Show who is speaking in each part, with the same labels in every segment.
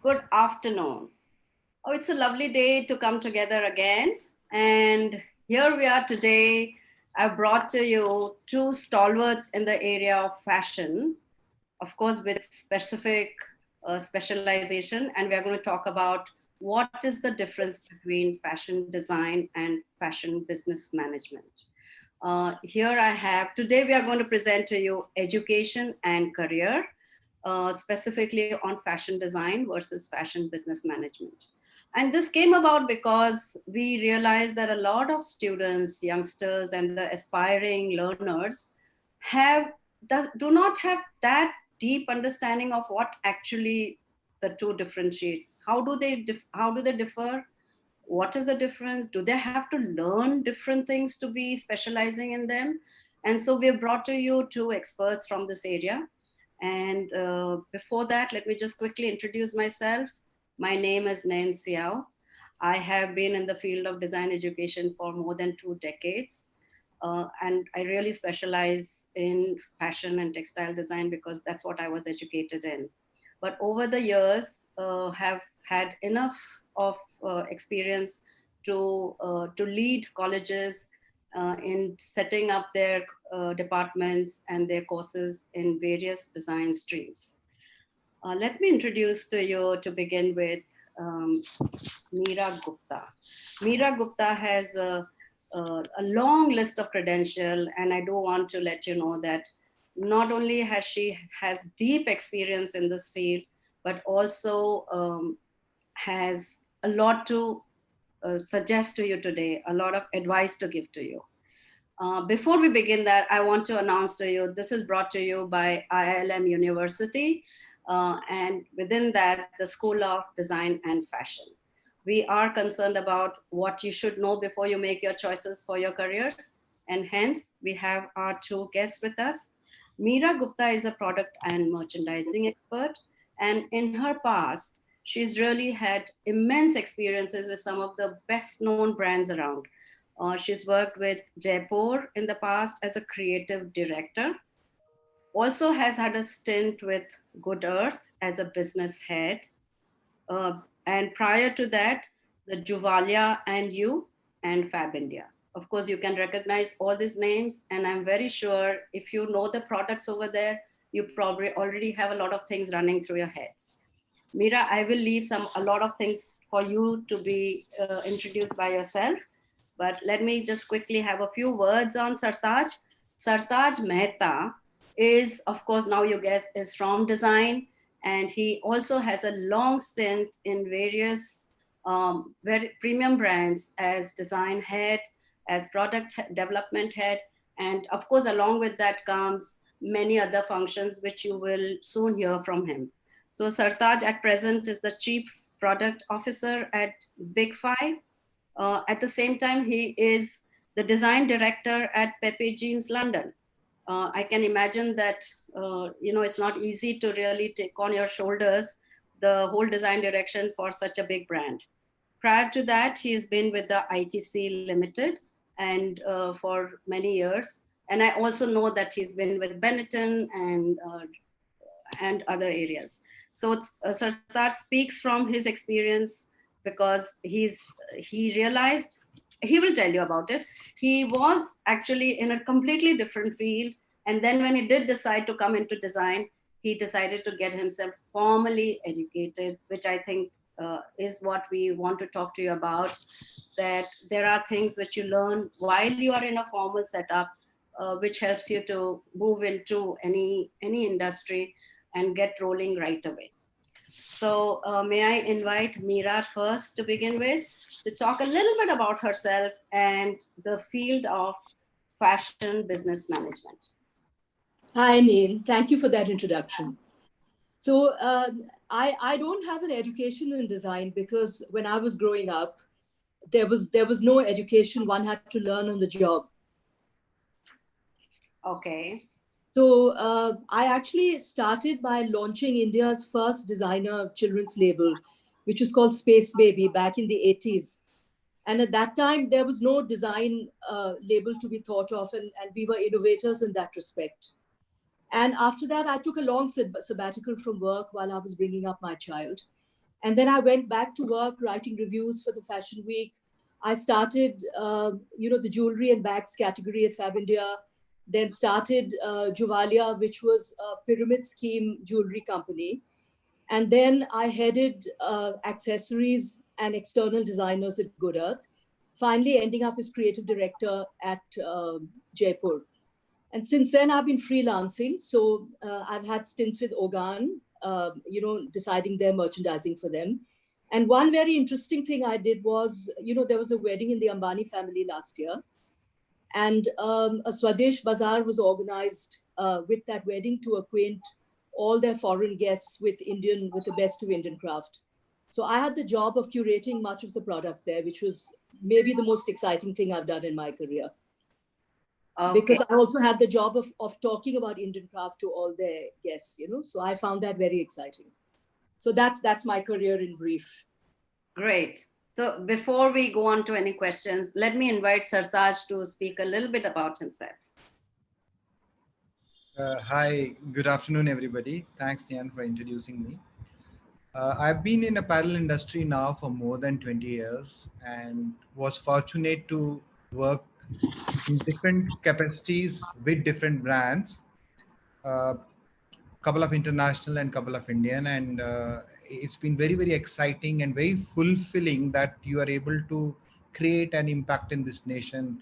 Speaker 1: Good afternoon. Oh, it's a lovely day to come together again. And here we are today. I've brought to you two stalwarts in the area of fashion, of course, with specific specialization. And we're going to talk about what is the difference between fashion design and fashion business management. Here I have, today we are going to present to you education and career, specifically on fashion design versus fashion business management. And this came about because we realized that a lot of students, youngsters, and the aspiring learners do not have that deep understanding of what actually the two differentiates. How do they differ? What is the difference? Do they have to learn different things to be specializing in them? And so we've brought to you two experts from this area. And before that, let me just quickly introduce myself. My name is Nain Xiao. I have been in the field of design education for more than 2 decades. And I really specialize in fashion and textile design because that's what I was educated in. But over the years, have had enough of experience to lead colleges in setting up their departments and their courses in various design streams. Let me introduce to you to begin with um, Mira Gupta. Mira Gupta has a long list of credential, and I do want to let you know that not only has she has deep experience in this field, but also has a lot to suggest to you today, a lot of advice to give to you. Before we begin that, I want to announce to you, this is brought to you by IILM University, and within that, the School of Design and Fashion. We are concerned about what you should know before you make your choices for your careers, and hence we have our two guests with us. Mira Gupta is a product and merchandising expert, and in her past, she's really had immense experiences with some of the best known brands around. She's worked with Jaipur in the past as a creative director, also has had a stint with Good Earth as a business head. And prior to that, the Juvalia and You and Fab India. Of course, you can recognize all these names, and I'm very sure if you know the products over there, you probably already have a lot of things running through your heads. Mira, I will leave a lot of things for you to be introduced by yourself. But let me just quickly have a few words on Sartaj. Sartaj Mehta is, of course, now you guess, is from design. And he also has a long stint in various very premium brands as design head, as product development head. And of course, along with that comes many other functions, which you will soon hear from him. So Sartaj at present is the Chief Product Officer at Big Five. At the same time, he is the design director at Pepe Jeans London. I can imagine that it's not easy to really take on your shoulders the whole design direction for such a big brand. Prior to that, he's been with the ITC Limited and for many years. And I also know that he's been with Benetton and other areas. So Sartar speaks from his experience because he realized, he will tell you about it. He was actually in a completely different field. And then when he did decide to come into design, he decided to get himself formally educated, which I think is what we want to talk to you about, that there are things which you learn while you are in a formal setup, which helps you to move into any industry and get rolling right away. So may I invite Meera first to begin with to talk a little bit about herself and the field of fashion business management.
Speaker 2: Hi, Neil. Thank you for that introduction. So, I don't have an education in design because when I was growing up, there was no education. One had to learn on the job.
Speaker 1: Okay.
Speaker 2: So, I actually started by launching India's first designer children's label, which was called Space Baby back in the 80s. And at that time, there was no design label to be thought of, and we were innovators in that respect. And after that, I took a long sabbatical from work while I was bringing up my child. And then I went back to work writing reviews for the Fashion Week. I started, the jewelry and bags category at Fab India, then started Juvalia, which was a pyramid scheme jewelry company. And then I headed accessories and external designers at Good Earth, finally ending up as creative director at Jaipur. And since then, I've been freelancing. So I've had stints with Ogan, deciding their merchandising for them. And one very interesting thing I did was, there was a wedding in the Ambani family last year. And a Swadesh Bazaar was organized with that wedding to acquaint all their foreign guests with the best of Indian craft. So I had the job of curating much of the product there, which was maybe the most exciting thing I've done in my career.
Speaker 1: Okay.
Speaker 2: Because I also had the job of talking about Indian craft to all their guests, So I found that very exciting. So that's my career in brief.
Speaker 1: Great. So before we go on to any questions, let me invite Sartaj to speak a little bit about himself.
Speaker 3: Hi, good afternoon, everybody. Thanks, Tian, for introducing me. I've been in apparel industry now for more than 20 years and was fortunate to work in different capacities with different brands, couple of international and couple of Indian. And it's been very, very exciting and very fulfilling that you are able to create an impact in this nation.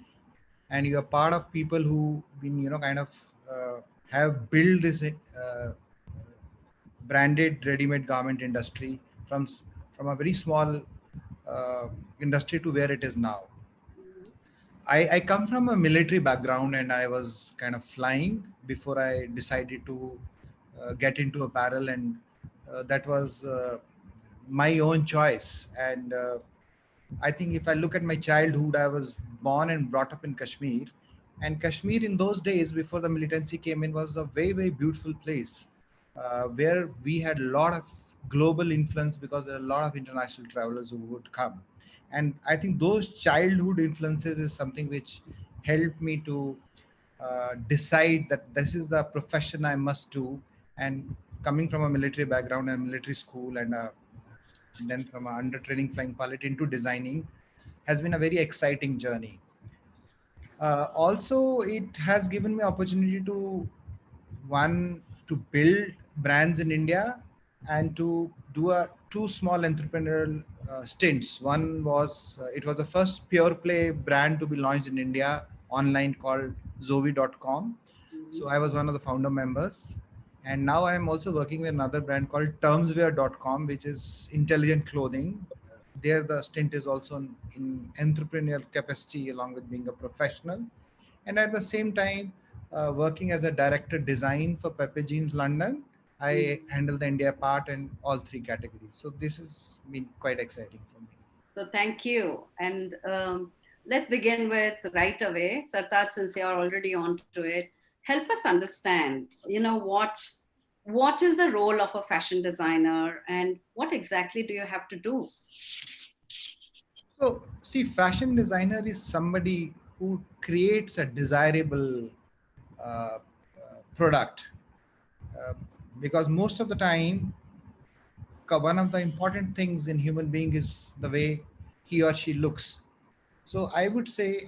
Speaker 3: And you are part of people who been, have built this branded ready-made garment industry from a very small industry to where it is now. I come from a military background and I was kind of flying before I decided to get into apparel, and that was my own choice. And I think if I look at my childhood, I was born and brought up in Kashmir. And Kashmir in those days before the militancy came in was a very, very beautiful place where we had a lot of global influence because there are a lot of international travelers who would come. And I think those childhood influences is something which helped me to decide that this is the profession I must do. And coming from a military background and military school, and then from a under training flying pilot into designing has been a very exciting journey. Also, it has given me opportunity to one to build brands in India and to do a two small entrepreneurial stints. One was it was the first pure play brand to be launched in India online called Zovi.com. So I was one of the founder members. And now I am also working with another brand called termswear.com, which is intelligent clothing. There, the stint is also in entrepreneurial capacity along with being a professional. And at the same time, working as a director design for Pepe Jeans London, I handle the India part and all three categories. So this has been quite exciting for me.
Speaker 1: So thank you. And let's begin with right away. Sartaj, since you're already on to it, help us understand, what is the role of a fashion designer and what exactly do you have to do?
Speaker 3: So, see, fashion designer is somebody who creates a desirable product, uh, because most of the time, one of the important things in human being is the way he or she looks. So I would say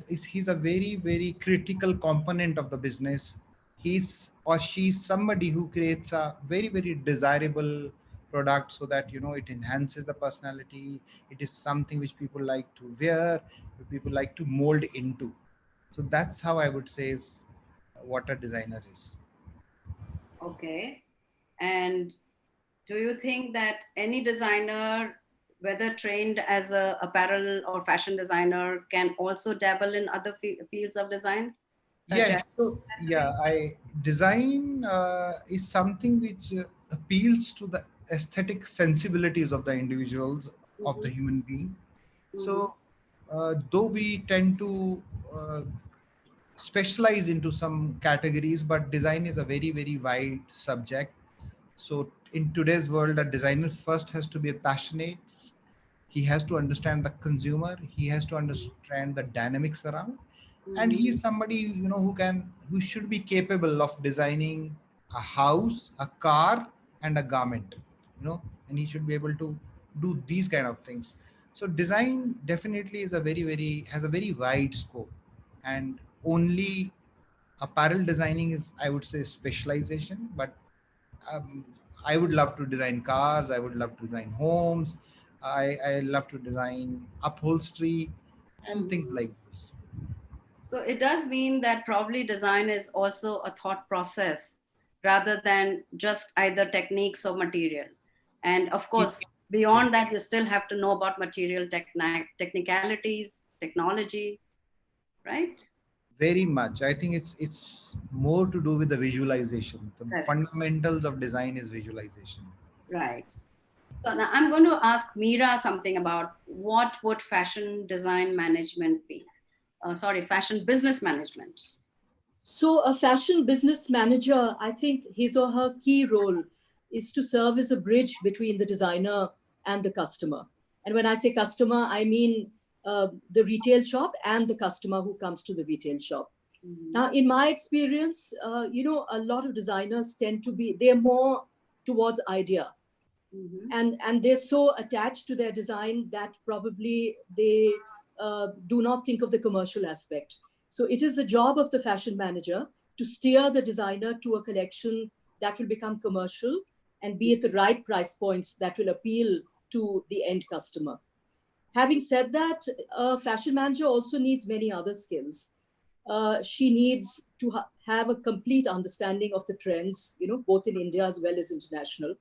Speaker 3: he's a very, very critical component of the business. He's or she's somebody who creates a very, very desirable product so that it enhances the personality. It is something which people like to wear, people like to mold into. So that's how I would say is what a designer is.
Speaker 1: Okay. And do you think that any designer, whether trained as a apparel or fashion designer, can also dabble in other fields of design, such
Speaker 3: Yeah,
Speaker 1: as
Speaker 3: so yeah,
Speaker 1: accessories?
Speaker 3: I design is something which appeals to the aesthetic sensibilities of the individuals of the
Speaker 1: Mhm,
Speaker 3: human being.
Speaker 1: mhm,
Speaker 3: So, though we tend to specialize into some categories, but design is a very, very wide subject. So, in today's world, a designer first has to be passionate. He has to understand the consumer. He has to understand the dynamics around, and
Speaker 1: mhm,
Speaker 3: he is somebody who should be capable of designing a house, a car, and a garment. and he should be able to do these kind of things. So design definitely is a has a very wide scope, and only apparel designing is, I would say, specialization. But um, I would love to design cars, I would love to design homes, I love to design upholstery and things
Speaker 1: Mhm.
Speaker 3: like this.
Speaker 1: So it does mean that probably design is also a thought process rather than just either techniques or material. And of
Speaker 3: It-
Speaker 1: course, beyond that, you still have to know about material technicalities, technology, right?
Speaker 3: Very much, I think it's more to do with the visualization. The
Speaker 1: Correct.
Speaker 3: fundamentals of design is visualization.
Speaker 1: Right. So now I'm going to ask Meera something about what would fashion design management be? Sorry, fashion business management.
Speaker 2: So, a fashion business manager, I think his or her key role is to serve as a bridge between the designer and the customer. And when I say customer, I mean the retail shop and the customer who comes to the retail shop.
Speaker 1: Mhm.
Speaker 2: Now, in my experience, a lot of designers tend to be, they're more towards idea,
Speaker 1: Mhm.
Speaker 2: and they're so attached to their design that probably they do not think of the commercial aspect. So it is the job of the fashion manager to steer the designer to a collection that will become commercial and be at the right price points that will appeal to the end customer. Having said that, a fashion manager also needs many other skills. She needs to have a complete understanding of the trends, both in India as well as international.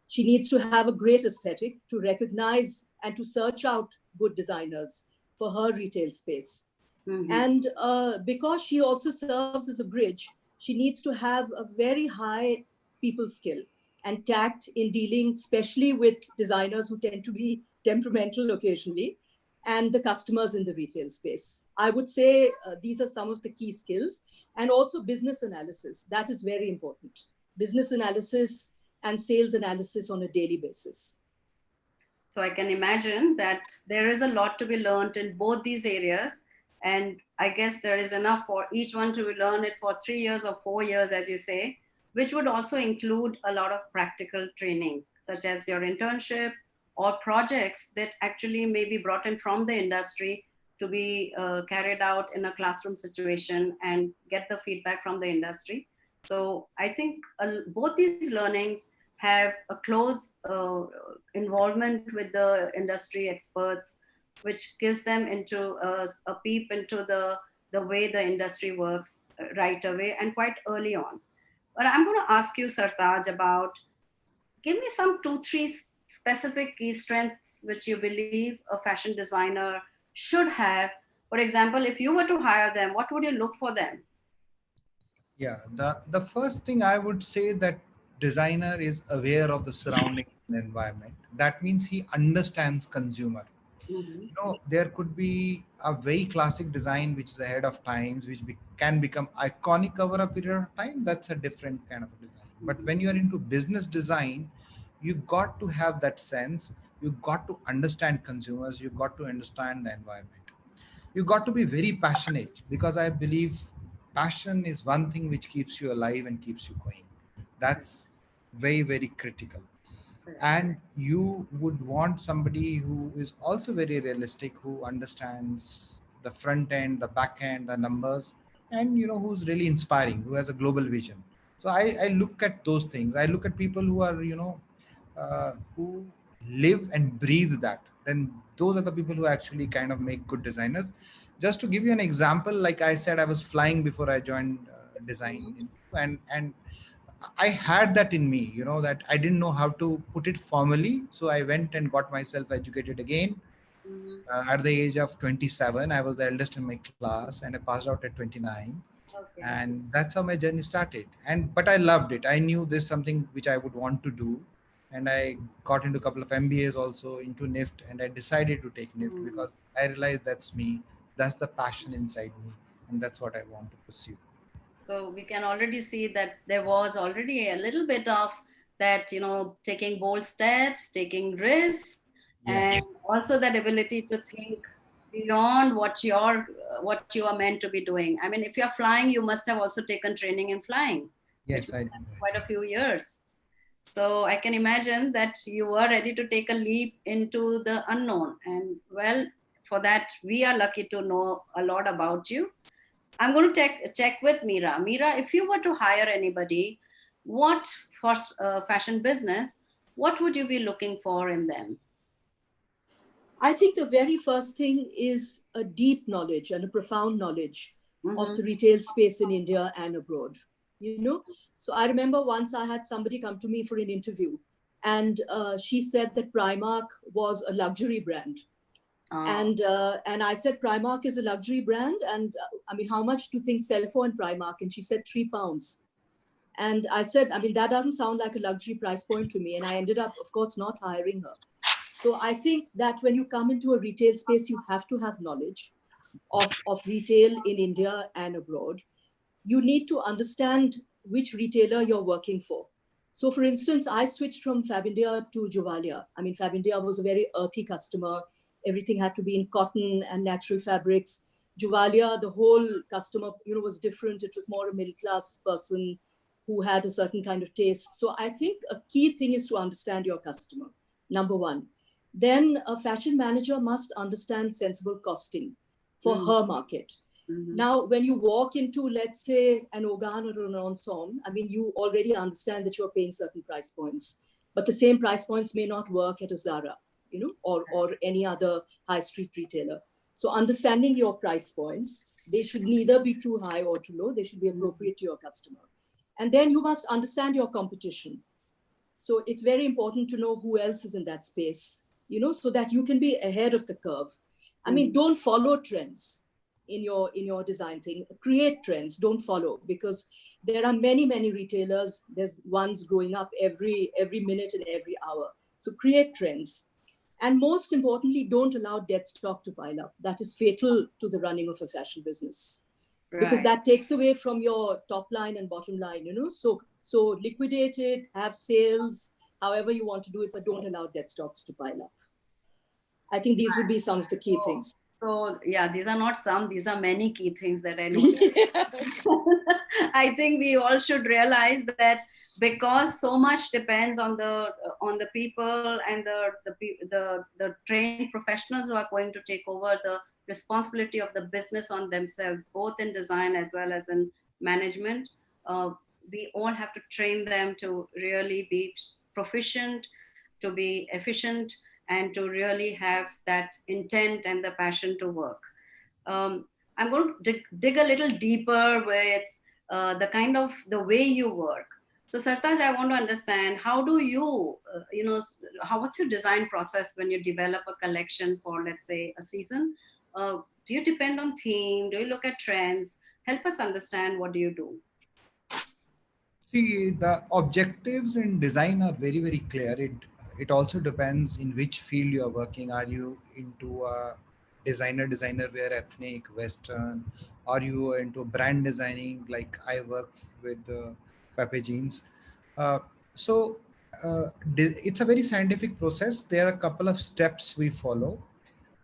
Speaker 2: She needs to have a great aesthetic to recognize and to search out good designers for her retail space.
Speaker 1: Mhm.
Speaker 2: And because she also serves as a bridge, she needs to have a very high people skill and tact in dealing, especially with designers who tend to be temperamental occasionally, and the customers in the retail space. I would say these are some of the key skills. And also business analysis. That is very important. Business analysis and sales analysis on a daily basis.
Speaker 1: So I can imagine that there is a lot to be learned in both these areas. And I guess there is enough for each one to learn it for 3 years or 4 years, as you say, which would also include a lot of practical training, such as your internship or projects that actually may be brought in from the industry to be carried out in a classroom situation and get the feedback from the industry. So I think both these learnings have a close involvement with the industry experts, which gives them into a peep into the way the industry works right away and quite early on. But I'm going to ask you, Sartaj, about give me some two, three specific key strengths which you believe a fashion designer should have. For example, if you were to hire them, what would you look for them?
Speaker 3: Yeah, the first thing I would say, that designer is aware of the surrounding environment. That means he understands consumer.
Speaker 1: Mhm.
Speaker 3: There could be a very classic design which is ahead of times, which can become iconic over a period of time. That's a different kind of a design. But when you are into business design, you got to have that sense. You got to understand consumers, you got to understand the environment, you got to be very passionate, because I believe passion is one thing which keeps you alive and keeps you going. That's very critical.
Speaker 1: Correct.
Speaker 3: And you would want somebody who is also very realistic, who understands the front end, the back end, the numbers, and who's really inspiring, who has a global vision. So I look at those things. I look at people who are who live and breathe that. Then those are the people who actually kind of make good designers. Just to give you an example, like I said, I was flying before I joined design, and I had that in me, that I didn't know how to put it formally. So I went and got myself educated again.
Speaker 1: Mhm.
Speaker 3: At the age of 27, I was the eldest in my class, and I passed out at 29.
Speaker 1: Okay.
Speaker 3: And that's how my journey started. But I loved it. I knew there's something which I would want to do. And I got into a couple of MBAs also into NIFT, and I decided to take NIFT
Speaker 1: Mhm.
Speaker 3: because I realized that's me. That's the passion inside me. And that's what I want to pursue.
Speaker 1: So we can already see that there was already a little bit of that, taking bold steps, taking risks, and
Speaker 3: Yes.
Speaker 1: also that ability to think beyond what you are meant to be doing. I mean, if you're flying, you must have also taken training in flying, which
Speaker 3: Yes,
Speaker 1: must
Speaker 3: I do.
Speaker 1: have quite a few years. So I can imagine that you were ready to take a leap into the unknown. And well, for that, we are lucky to know a lot about you. I'm going to check with Mira. Mira, if you were to hire anybody, what for fashion business, what would you be looking for in them?
Speaker 2: I think the very first thing is a deep knowledge and a profound knowledge of
Speaker 1: Mm-hmm.
Speaker 2: the retail space in India and abroad. You know, so I remember once I had somebody come to me for an interview, and she said that Primark was a luxury brand,
Speaker 1: Oh,
Speaker 2: and I said Primark is a luxury brand, and I mean, how much do things sell for in Primark? And she said £3. And I said, I mean, that doesn't sound like a luxury price point to me. And I ended up, of course, not hiring her. So I think that when you come into a retail space, you have to have knowledge of retail in India and abroad. You need to understand which retailer you're working for. So, for instance, I switched from Fab India to Juvalia. I mean, Fab India was a very earthy customer. Everything had to be in cotton and natural fabrics. Juvalia, the whole customer, was different. It was more a middle class person who had a certain kind of taste. So, I think a key thing is to understand your customer. Number one. Then a fashion manager must understand sensible costing for
Speaker 1: mm-hmm.
Speaker 2: her market.
Speaker 1: Mm-hmm.
Speaker 2: Now, when you walk into, let's say, an Ogan or an Ensemble, I mean, you already understand that you're paying certain price points, but the same price points may not work at a Zara, or any other high street retailer. So, understanding your price points, they should neither be too high or too low. They should be appropriate to your customer. And then you must understand your competition. So it's very important to know who else is in that space, so that you can be ahead of the curve. I mean,
Speaker 1: Mm-hmm.
Speaker 2: don't follow trends in your design thing. Create trends, don't follow, because there are many retailers. There's ones growing up every minute and every hour. So create trends. And most importantly, don't allow dead stock to pile up. That is fatal to the running of a fashion business, because
Speaker 1: Right.
Speaker 2: that takes away from your top line and bottom line. So liquidate it, have sales, however you want to do it, but don't allow dead stocks to pile up. I think these would be some of the key
Speaker 1: So,
Speaker 2: things.
Speaker 1: so yeah, these are not some, these are many key things that I noticed.
Speaker 2: Yeah.
Speaker 1: I think we all should realize that because so much depends on the people and the trained professionals who are going to take over the responsibility of the business on themselves, both in design as well as in management. Uh, we all have to train them to really be proficient, to be efficient, and to really have that intent and the passion to work. um, I'm going to dig a little deeper with the kind of the way you work. So Sartaj, I want to understand how do you, what's your design process when you develop a collection for, let's say, a season? Do you depend on theme? Do you look at trends? Help us understand what do you do?
Speaker 3: See, the objectives in design are very, very clear. It also depends in which field you are working. Are you into a designer wear, ethnic, Western? Are you into brand designing? Like I work with Pepe Jeans. Uh, so it's a very scientific process. There are a couple of steps we follow.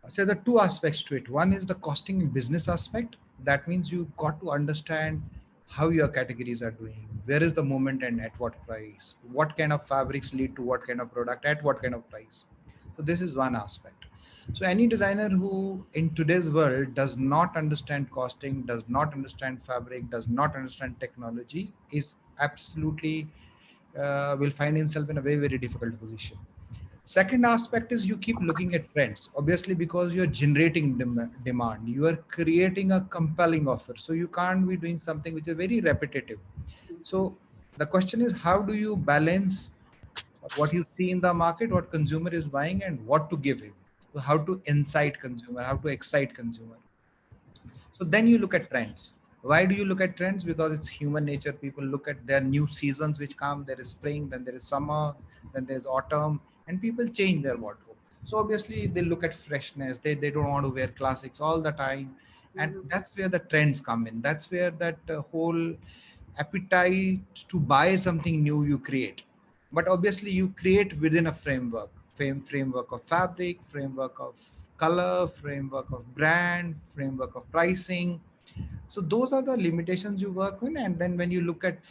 Speaker 3: So there are two aspects to it. One is the costing and business aspect. That means you got to understand how your categories are doing, where is the moment and at what price, what kind of fabrics lead to what kind of product at what kind of price. So this is one aspect. So any designer who in today's world does not understand costing, does not understand fabric, does not understand technology is absolutely will find himself in a very, very difficult position. Second aspect is you keep looking at trends, obviously, because you're generating demand, you are creating a compelling offer. So you can't be doing something which is very repetitive. So the question is, how do you balance what you see in the market, what consumer is buying, and what to give him? So how to incite consumer, how to excite consumer. So then you look at trends. Why do you look at trends? Because it's human nature. People look at their new seasons which come. There is spring, then there is summer, then there's autumn, and people change their wardrobe. So obviously they look at freshness. They don't want to wear classics all the time. And
Speaker 1: Mhm.
Speaker 3: that's where the trends come in. That's where that whole appetite to buy something new you create. But obviously you create within a framework, framework of fabric, framework of color, framework of brand, framework of pricing. So those are the limitations you work on, and then when you look at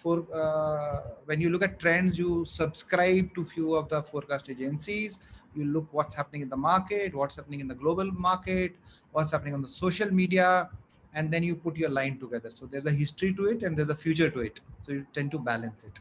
Speaker 3: trends, you subscribe to few of the forecast agencies. You look what's happening in the market, what's happening in the global market, what's happening on the social media, and then you put your line together. So there's a history to it and there's a future to it. So you tend to balance it.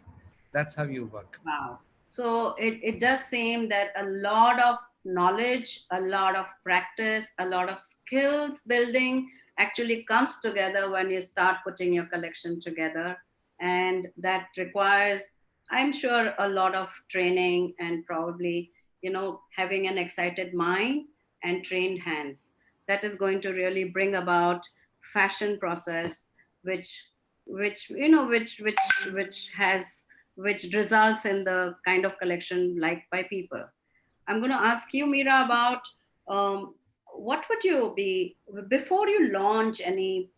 Speaker 3: That's how you work.
Speaker 1: Wow. So it does seem that a lot of knowledge, a lot of practice, a lot of skills building actually comes together when you start putting your collection together. And that requires, I'm sure, a lot of training and probably, having an excited mind and trained hands. That is going to really bring about fashion process, which which results in the kind of collection liked by people. I'm going to ask you, Mira, about what would you be before you launch any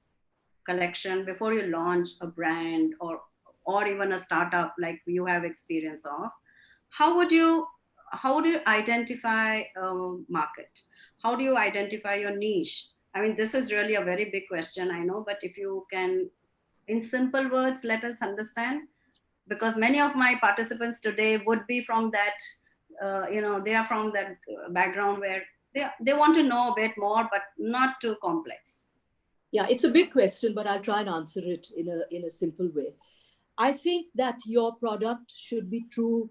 Speaker 1: collection, before you launch a brand or even a startup like you have experience of. How would you identify a market? How do you identify your niche? I mean, this is really a very big question, I know, but if you can, in simple words, let us understand, because many of my participants today would be from that they are from that background where they want to know a bit more but not too complex.
Speaker 2: Yeah, it's a big question, but I'll try and answer it in a simple way. I think that your product should be true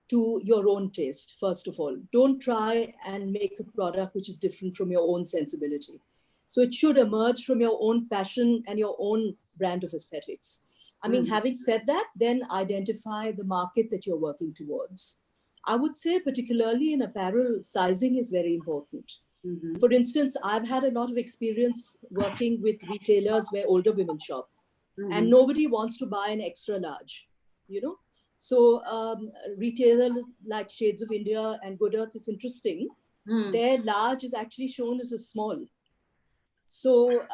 Speaker 2: to your own taste, first of all. Don't try and make a product which is different from your own sensibility. So it should emerge from your own passion and your own brand of aesthetics. I mean, having said that, then identify the market that you're working towards. I would say, particularly in apparel, sizing is very important. For instance, I've had a lot of experience working with retailers where older women shop, and nobody wants to buy an extra large, you know. So retailers like Shades of India and Good Earth is interesting. Their large is actually shown as a small. So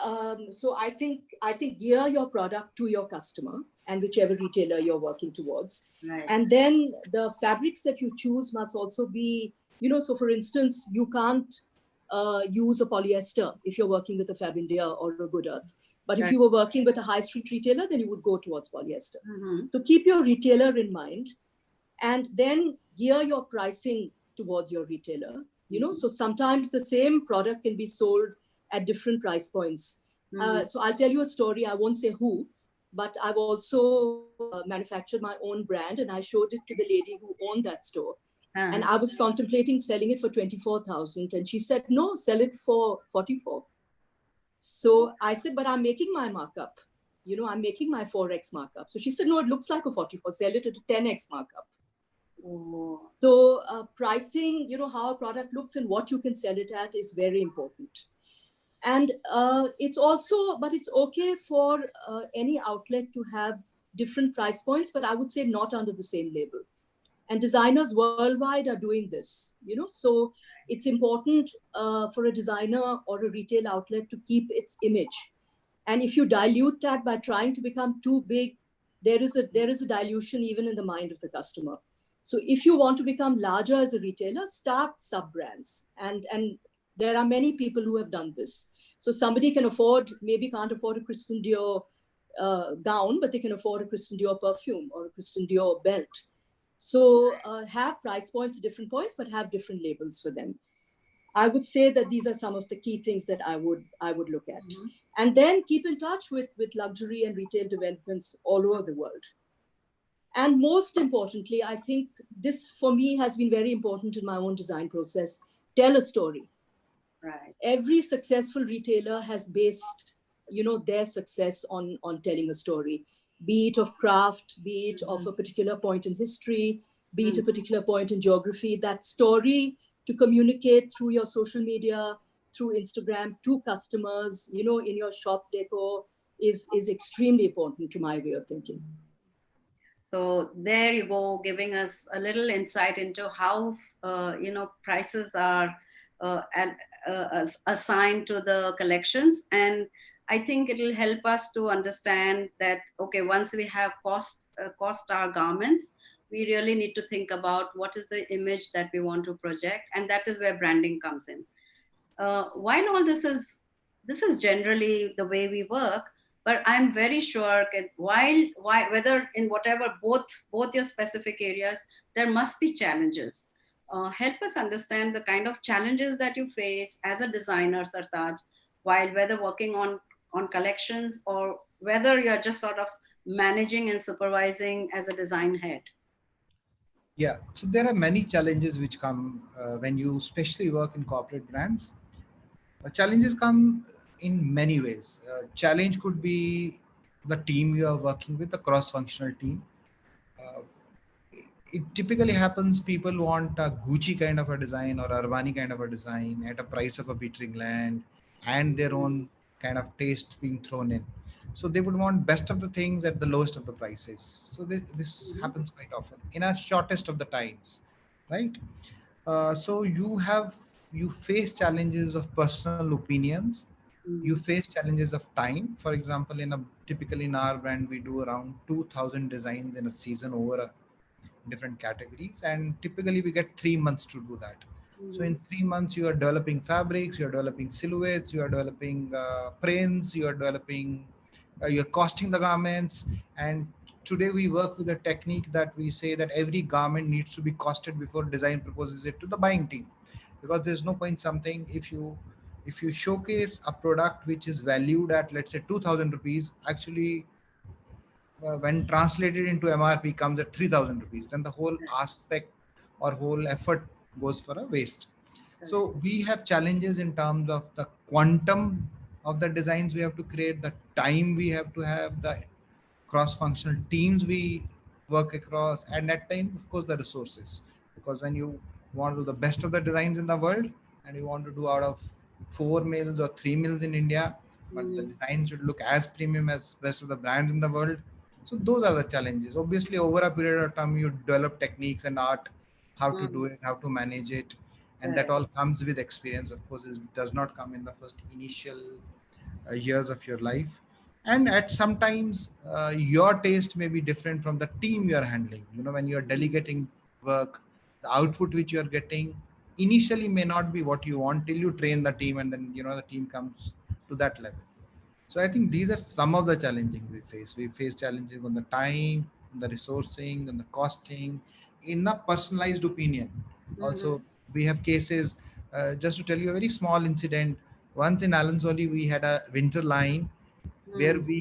Speaker 2: so I think gear your product to your customer and whichever retailer you're working towards.
Speaker 1: Right.
Speaker 2: And then the fabrics that you choose must also be, you know, so for instance, you can't use a polyester if you're working with a Fab India or a Good Earth. But if you were working with a high street retailer, then you would go towards polyester. So keep your retailer in mind and then gear your pricing towards your retailer. You know, so sometimes the same product can be sold at different price points. So I'll tell you a story. I won't say who, but I've also manufactured my own brand and I showed it to the lady who owned that store. And I was contemplating selling it for 24,000 and she said, no, sell it for 44. So I said, but I'm making my markup. You know, I'm making my 4x markup. So she said, no, it looks like a 44, sell it at a 10x markup.
Speaker 1: Oh.
Speaker 2: So pricing, you know, how a product looks and what you can sell it at is very important. And it's also, but it's okay for any outlet to have different price points, but I would say not under the same label. And designers worldwide are doing this, you know, so it's important for a designer or a retail outlet to keep its image. And if you dilute that by trying to become too big, there is a dilution even in the mind of the customer. So if you want to become larger as a retailer, start sub-brands. And there are many people who have done this. So somebody can afford, maybe can't afford a Christian Dior gown, but they can afford a Christian Dior perfume or a Christian Dior belt. So have price points at different points, but have different labels for them. I would say that these are some of the key things that I would look at. And then keep in touch with luxury and retail developments all over the world. And most importantly, I think this for me has been very important in my own design process. Tell a story.
Speaker 1: Right.
Speaker 2: Every successful retailer has based, you know, their success on telling a story, be it of craft, be it of a particular point in history, be it a particular point in geography. That story to communicate through your social media, through Instagram to customers, you know, in your shop decor is extremely important to my way of thinking.
Speaker 1: So there you go, giving us a little insight into how prices are assigned to the collections, and I think it will help us to understand that okay, once we have cost our garments, we really need to think about what is the image that we want to project, and that is where branding comes in. While all this this is generally the way we work, but I'm very sure that while whether in whatever both your specific areas, there must be challenges. Help us understand the kind of challenges that you face as a designer, Sartaj, while whether working on collections or whether you're just sort of managing and supervising as a design head.
Speaker 3: Yeah, so there are many challenges which come when you especially work in corporate brands. Challenges come in many ways. Challenge could be the team you are working with, a cross-functional team. Uh, it typically happens people want a Gucci kind of a design or Armani kind of a design at a price of a beating land and their own kind of taste being thrown in. So they would want best of the things at the lowest of the prices. So this
Speaker 1: Mhm.
Speaker 3: happens quite often in a shortest of the times, right? So you face challenges of personal opinions. You
Speaker 1: Mhm.
Speaker 3: face challenges of time. For example, typically in our brand we do around 2,000 designs in a season over different categories, and typically we get 3 months to do that. So
Speaker 1: Mhm.
Speaker 3: in 3 months you are developing fabrics, you are developing silhouettes, you are developing prints, you are developing you're costing the garments. And today we work with a technique that we say that every garment needs to be costed before design proposes it to the buying team, because there's no point something if you showcase a product which is valued at, let's say, 2000 rupees, actually when translated into MRP comes at 3,000 rupees, then the whole aspect or whole effort goes for a waste.
Speaker 1: Correct.
Speaker 3: So we have challenges in terms of the quantum of the designs we have to create, the time we have to have, the cross-functional teams we work across, and at time, of course, the resources. Because when you want to do the best of the designs in the world, and you want to do out of 4 mills or 3 mills in India, but the
Speaker 1: Mhm.
Speaker 3: design should look as premium as rest of the brands in the world. So those are the challenges. Obviously, over a period of time, you develop techniques and art, how to do
Speaker 1: Mhm.
Speaker 3: it, how to manage it, and that
Speaker 1: Correct.
Speaker 3: all comes with experience. Of course, it does not come in the first initial years of your life. And at sometimes your taste may be different from the team you are handling. When you are delegating work, the output which you are getting initially may not be what you want till you train the team, and then the team comes to that level. So I think these are some of the challenges we face. We face challenges on the time, on the resourcing, on the costing, in the personalized opinion. Also,
Speaker 1: Mhm.
Speaker 3: we have cases. Just to tell you a very small incident. Once in Alansoli, we had a winter line where
Speaker 1: Mhm.
Speaker 3: we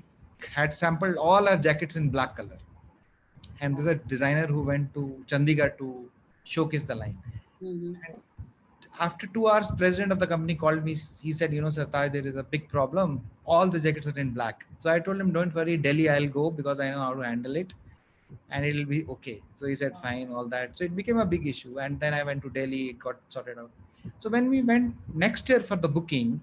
Speaker 3: had sampled all our jackets in black color. And there's a designer who went to Chandigarh to showcase the line.
Speaker 1: Mhm.
Speaker 3: And after 2 hours, president of the company called me. He said, Sartaj, there is a big problem. All the jackets are in black. So I told him, don't worry, Delhi, I'll go because I know how to handle it and it'll be okay. So he said, fine, all that. So it became a big issue. And then I went to Delhi, it got sorted out. So when we went next year for the booking,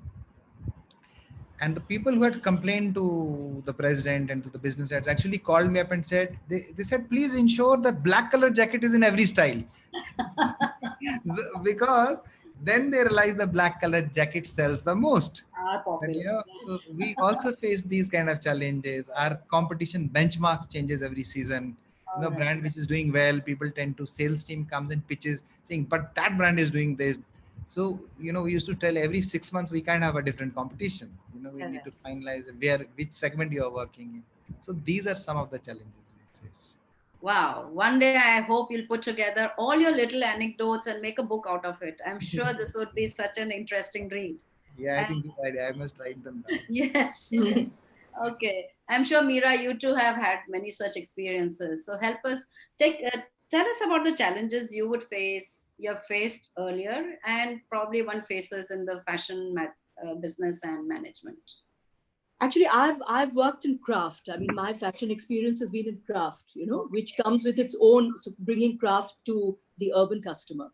Speaker 3: and the people who had complained to the president and to the business heads actually called me up and said, they said, please ensure the black color jacket is in every style. Because then they realize the black color jacket sells the most.
Speaker 1: Are
Speaker 3: And
Speaker 1: popular.
Speaker 3: so
Speaker 1: Yes.
Speaker 3: we also face these kind of challenges. Our competition benchmark changes every season.
Speaker 1: All right.
Speaker 3: Brand which is doing well, people tend to, sales team comes and pitches saying, but that brand is doing this. So we used to tell every 6 months we kind of have a different competition. We need to
Speaker 1: Correct.
Speaker 3: finalize which segment you are working in. So these are some of the challenges we face.
Speaker 1: Wow. One day I hope you'll put together all your little anecdotes and make a book out of it. I'm sure this would be such an interesting read.
Speaker 3: Yeah, I
Speaker 1: And
Speaker 3: think good idea. I must write them down.
Speaker 1: yes, yes. Okay. I'm sure, Mira, you too have had many such experiences. So help us tell us about the challenges you have faced earlier, and probably one faces in the business and management.
Speaker 2: Actually, I've worked in craft. I mean, my fashion experience has been in craft, which comes with its own, so bringing craft to the urban customer.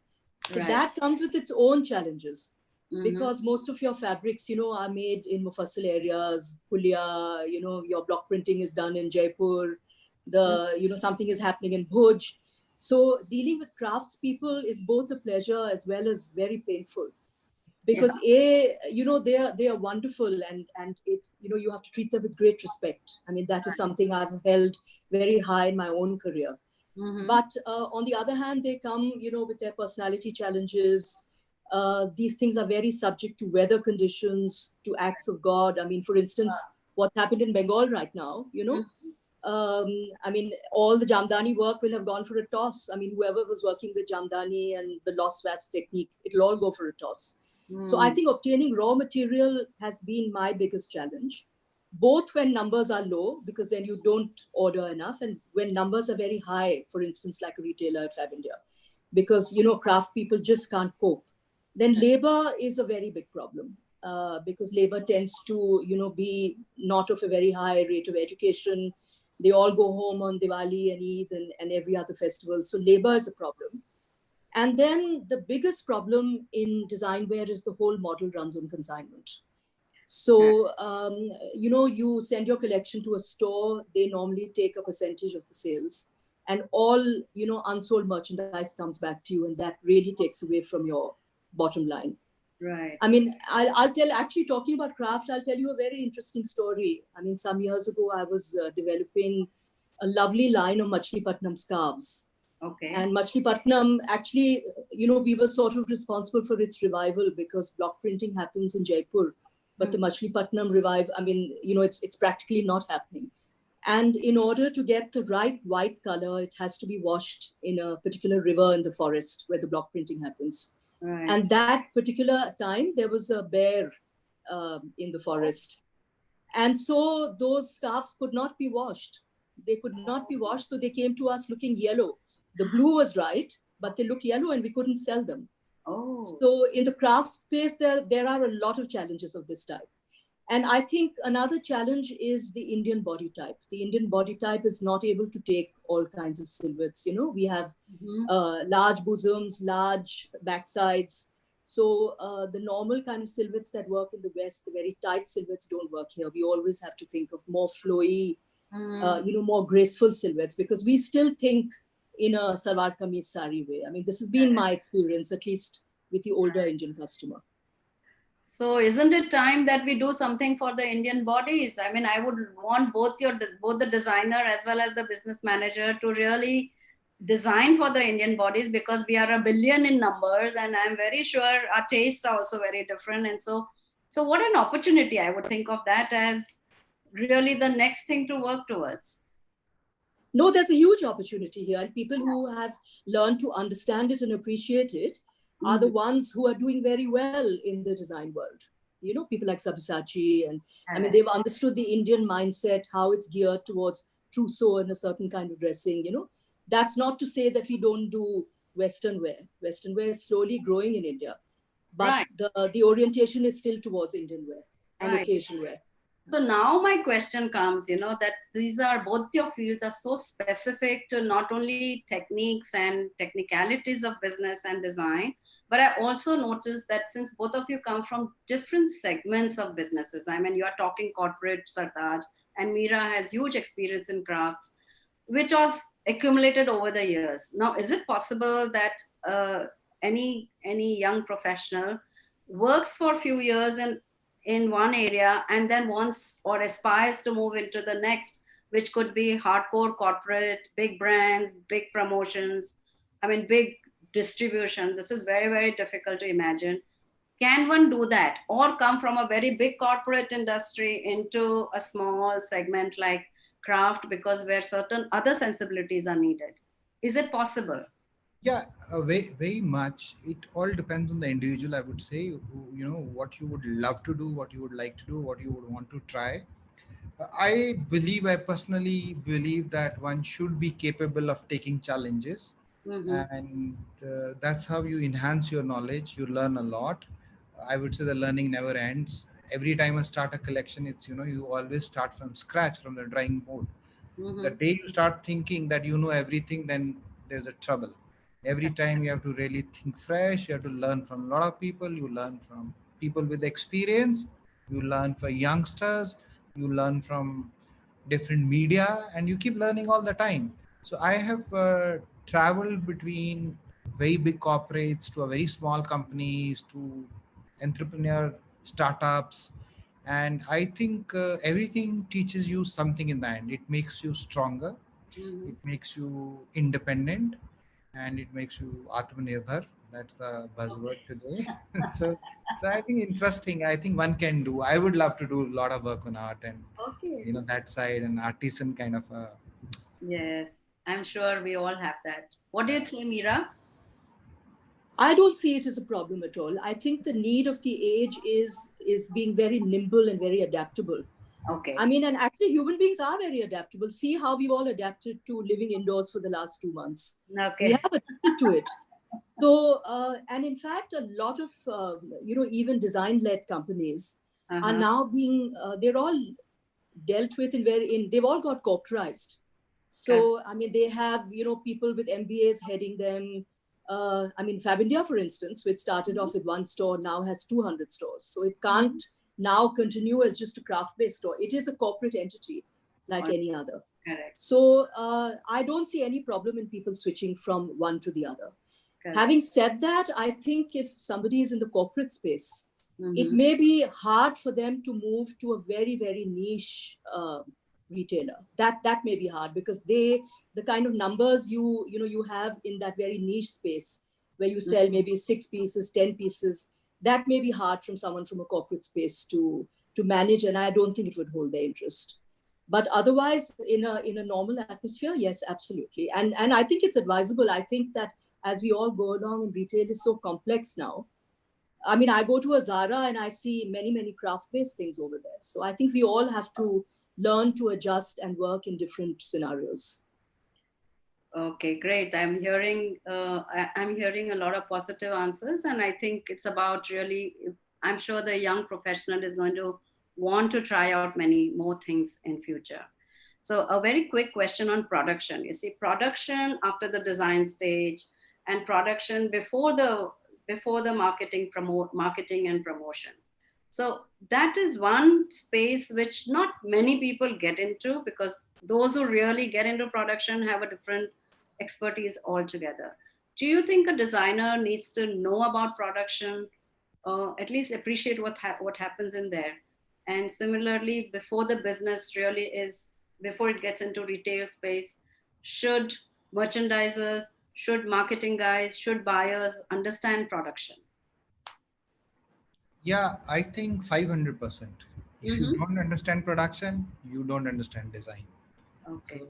Speaker 2: So
Speaker 1: Right.
Speaker 2: that comes with its own challenges,
Speaker 1: Mm-hmm.
Speaker 2: because most of your fabrics, are made in Mufassil areas, Pulia, your block printing is done in Jaipur, something is happening in Bhuj. So dealing with craftspeople is both a pleasure as well as very painful,
Speaker 1: Yeah.
Speaker 2: because they are wonderful, and it you have to treat them with great respect. I mean, that is something I've held very high in my own career.
Speaker 1: Mm-hmm.
Speaker 2: But on the other hand, they come with their personality challenges. These things are very subject to weather conditions, to acts of God. I mean, for instance, what's happened in Bengal right now, I mean, all the Jamdani work will have gone for a toss. I mean, whoever was working with Jamdani and the lost vast technique, it'll all go for a toss. So I think obtaining raw material has been my biggest challenge, both when numbers are low, because then you don't order enough, and when numbers are very high, for instance, like a retailer at Fab India, because, craft people just can't cope. Then labor is a very big problem, because labor tends to, be not of a very high rate of education. They all go home on Diwali and Eid and every other festival. So labor is a problem. And then the biggest problem in design wear is the whole model runs on consignment. So, you send your collection to a store, they normally take a percentage of the sales, and all, unsold merchandise comes back to you, and that really takes away from your bottom line.
Speaker 1: Right.
Speaker 2: I mean, I'll tell, actually talking about craft, I'll tell you a very interesting story. I mean, some years ago, I was developing a lovely line of Machilipatnam scarves.
Speaker 1: Okay.
Speaker 2: And Machilipatnam, actually, we were sort of responsible for its revival, because block printing happens in Jaipur. But the Machilipatnam revival, I mean, it's practically not happening. And in order to get the right white color, it has to be washed in a particular river in the forest where the block printing happens.
Speaker 1: Right.
Speaker 2: And that particular time, there was a bear in the forest. And so those scarves could not be washed. They could not be washed, so they came to us looking yellow. The blue was right, but they look yellow and we couldn't sell them.
Speaker 1: Oh.
Speaker 2: So in the craft space, there are a lot of challenges of this type. And I think another challenge is the Indian body type. The Indian body type is not able to take all kinds of silhouettes. We have large bosoms, large backsides. So the normal kind of silhouettes that work in the West, the very tight silhouettes don't work here. We always have to think of more flowy, more graceful silhouettes, because we still think in a salwar kameez sari way. I mean, this has been my experience, at least with the older Indian customer.
Speaker 1: So isn't it time that we do something for the Indian bodies? I mean, I would want both the designer as well as the business manager to really design for the Indian bodies, because we are a billion in numbers, and I'm very sure our tastes are also very different. And so what an opportunity. I would think of that as really the next thing to work towards.
Speaker 2: No, there's a huge opportunity here, and people who have learned to understand it and appreciate it are the ones who are doing very well in the design world. People like Sabyasachi, and I mean, they've understood the Indian mindset, how it's geared towards trousseau and a certain kind of dressing. That's not to say that we don't do Western wear. Western wear is slowly growing in India, but the orientation is still towards Indian wear and occasion wear.
Speaker 1: So now my question comes, that these are, both your fields are so specific to not only techniques and technicalities of business and design, but I also noticed that since both of you come from different segments of businesses, I mean, you are talking corporate, Sartaj, and Mira has huge experience in crafts, which was accumulated over the years. Now, is it possible that any young professional works for a few years in one area and then wants or aspires to move into the next, which could be hardcore corporate, big brands, big promotions, I mean, big distribution? This is very, very difficult to imagine. Can one do that, or come from a very big corporate industry into a small segment like craft, because where certain other sensibilities are needed? Is it possible?
Speaker 3: Yeah, very, very much. It all depends on the individual, I would say, what you would love to do, what you would like to do, what you would want to try. I personally believe that one should be capable of taking challenges, and that's how you enhance your knowledge. You learn a lot. I would say the learning never ends. Every time I start a collection, it's, you always start from scratch, from the drawing board. The day you start thinking that you know everything, then there's a trouble. Every time you have to really think fresh. You have to learn from a lot of people. You learn from people with experience. You learn from youngsters. You learn from different media, and you keep learning all the time. So I have traveled between very big corporates to a very small companies to entrepreneur startups, and I think everything teaches you something in the end. It makes you stronger, it makes you independent, and it makes you atmanirbhar. That's the buzzword today. so, so I think interesting. I think one can do. I would love to do a lot of work on art and
Speaker 1: Okay.
Speaker 3: that side and artisan kind of a.
Speaker 1: Yes, I'm sure we all have that. What do you say, Mira?
Speaker 2: I don't see it as a problem at all. I think the need of the age is being very nimble and very adaptable. I
Speaker 1: Okay.
Speaker 2: mean, and actually, human beings are very adaptable. See how we've all adapted to living indoors for the last 2 months. We
Speaker 1: Okay.
Speaker 2: have adapted to it. So, and in fact, a lot of even design-led companies are
Speaker 1: Uh-huh.
Speaker 2: now being they're all dealt with they've all got corporatized.
Speaker 1: Correct.
Speaker 2: So, I mean, they have people with MBAs heading them. I mean, Fab India, for instance, which started off with one store, now has 200 stores. So it
Speaker 1: Mm-hmm.
Speaker 2: can't now continue as just a craft-based store. It is a corporate entity like
Speaker 1: Oh,
Speaker 2: any other.
Speaker 1: correct.
Speaker 2: So I don't see any problem in people switching from one to the other.
Speaker 1: Correct.
Speaker 2: Having said that, I think if somebody is in the corporate space, it
Speaker 1: Mm-hmm.
Speaker 2: may be hard for them to move to a very, very niche retailer. That may be hard because the kind of numbers you have in that very niche space where you sell maybe 6 pieces, 10 pieces, that may be hard from someone from a corporate space to manage, and I don't think it would hold their interest. But otherwise, in a normal atmosphere, yes, absolutely. And I think it's advisable. I think that as we all go along, and retail is so complex now. I mean, I go to a Zara and I see many, many craft-based things over there. So I think we all have to learn to adjust and work in different scenarios.
Speaker 1: Okay, great. I'm hearing a lot of positive answers, and I think it's about really. I'm sure the young professional is going to want to try out many more things in future. So, a very quick question on production. You see, production after the design stage, and production before the marketing and promotion. So that is one space which not many people get into, because those who really get into production have a different expertise altogether. Do you think a designer needs to know about production, at least appreciate what happens in there? And similarly, before the business really is, before it gets into retail space, should merchandisers, should marketing guys, should buyers understand production?
Speaker 3: Yeah, I think 500%. If you
Speaker 1: Mm-hmm.
Speaker 3: don't understand production, you don't understand design. So
Speaker 1: Okay.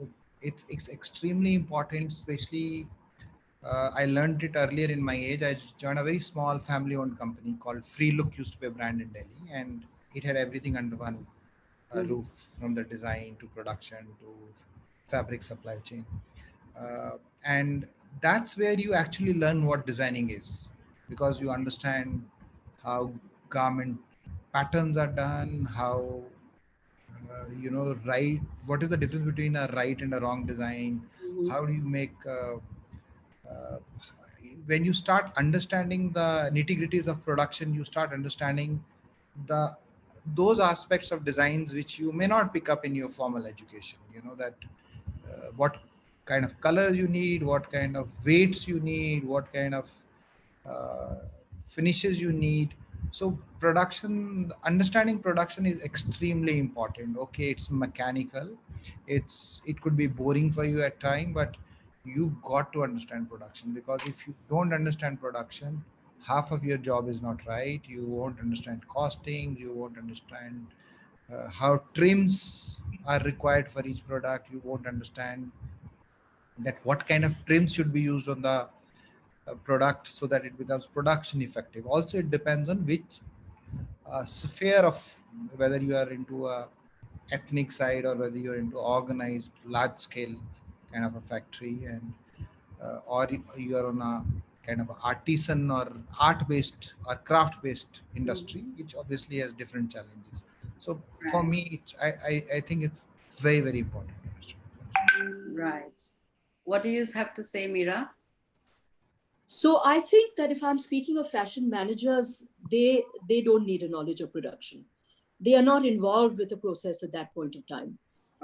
Speaker 3: it's extremely important, especially I learned it earlier in my age. I joined a very small family-owned company called Free Look, used to be a brand in Delhi, and it had everything under one
Speaker 1: Mm-hmm.
Speaker 3: roof, from the design to production to fabric supply chain. And that's where you actually learn what designing is, because you understand how garment patterns are done, how right, what is the difference between a right and a wrong design,
Speaker 1: Mm-hmm.
Speaker 3: how do you make uh, when you start understanding the nitty gritties of production, you start understanding the those aspects of designs which you may not pick up in your formal education. That what kind of color you need, what kind of weights you need, what kind of uh, finishes you need. So production, understanding production is extremely important. Okay, it's mechanical, it could be boring for you at time, but you got to understand production, because if you don't understand production, half of your job is not right. You won't understand costing, you won't understand how trims are required for each product, you won't understand that what kind of trims should be used on the product so that it becomes production effective. Also, it depends on which sphere of, whether you are into a ethnic side or whether you're into organized large scale kind of a factory, and or you are on a kind of artisan or art based or craft based industry,
Speaker 1: Mm-hmm.
Speaker 3: which obviously has different challenges. So for
Speaker 1: Right.
Speaker 3: me, I think it's very, very important to understand.
Speaker 1: Right. What do you have to say, Mira?
Speaker 2: So I think that if I'm speaking of fashion managers, they don't need a knowledge of production. They are not involved with the process at that point of time.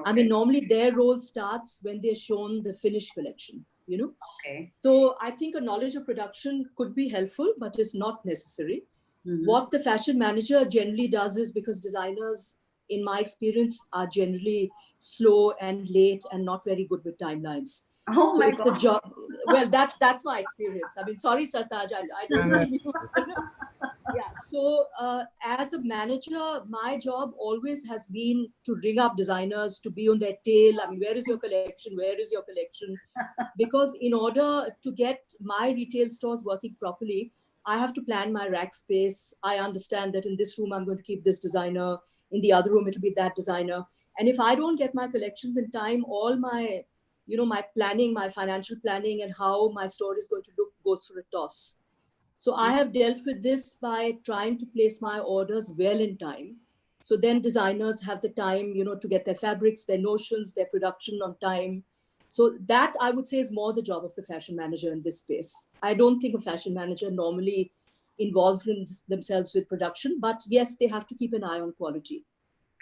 Speaker 2: I mean,
Speaker 1: Okay.
Speaker 2: normally their role starts when they're shown the finished collection.
Speaker 1: Okay.
Speaker 2: So I think a knowledge of production could be helpful, but it's not necessary.
Speaker 1: Mm-hmm.
Speaker 2: What the fashion manager generally does is, because designers, in my experience, are generally slow and late and not very good with timelines.
Speaker 1: Oh
Speaker 2: So
Speaker 1: my
Speaker 2: it's the
Speaker 1: God.
Speaker 2: job. Well, that's my experience. I mean, sorry, Sartaj, I don't mean you. Yeah. So as a manager, my job always has been to ring up designers, to be on their tail. I mean, where is your collection? Where is your collection? Because in order to get my retail stores working properly, I have to plan my rack space. I understand that in this room I'm going to keep this designer, in the other room it'll be that designer. And if I don't get my collections in time, all my, my planning, my financial planning, and how my store is going to look goes for a toss. So I have dealt with this by trying to place my orders well in time. So then designers have the time, to get their fabrics, their notions, their production on time. So that, I would say, is more the job of the fashion manager in this space. I don't think a fashion manager normally involves themselves with production, but yes, they have to keep an eye on quality.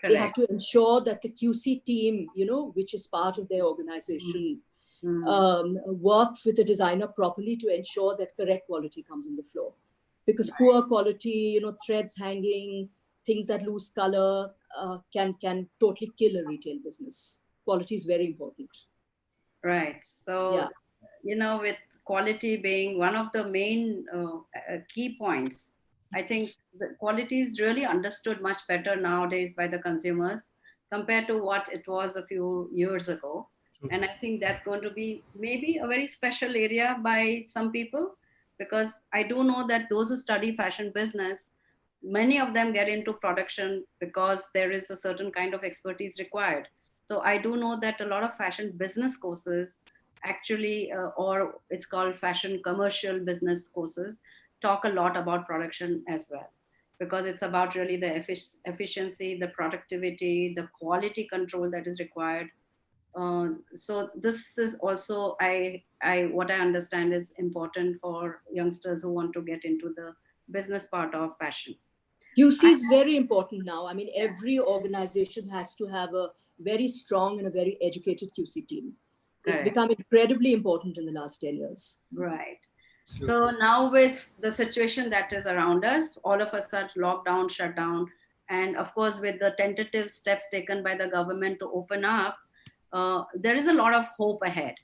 Speaker 2: They have
Speaker 1: Correct.
Speaker 2: to ensure that the QC team, which is part of their organization,
Speaker 1: Mm.
Speaker 2: works with the designer properly to ensure that correct quality comes in the floor. Because
Speaker 1: Right.
Speaker 2: poor quality, threads hanging, things that lose color, can totally kill a retail business. Quality is very important.
Speaker 1: Right.
Speaker 2: Yeah.
Speaker 1: So, with quality being one of the main key points, I think the quality is really understood much better nowadays by the consumers compared to what it was a few years ago.
Speaker 3: True.
Speaker 1: And I think that's going to be maybe a very special area by some people, because I do know that those who study fashion business, many of them get into production because there is a certain kind of expertise required. So I do know that a lot of fashion business courses actually, or it's called fashion commercial business courses, talk a lot about production as well, because it's about really the efficiency, the productivity, the quality control that is required. So this is also, what I understand is important for youngsters who want to get into the business part of fashion.
Speaker 2: QC
Speaker 1: I,
Speaker 2: is very important now. I mean, every organization has to have a very strong and a very educated QC team. It's
Speaker 1: correct.
Speaker 2: become incredibly important in the last 10 years.
Speaker 1: Right. So
Speaker 3: Absolutely.
Speaker 1: now with the situation that is around us, all of us are locked down, shut down. And of course, with the tentative steps taken by the government to open up, there is a lot of hope ahead.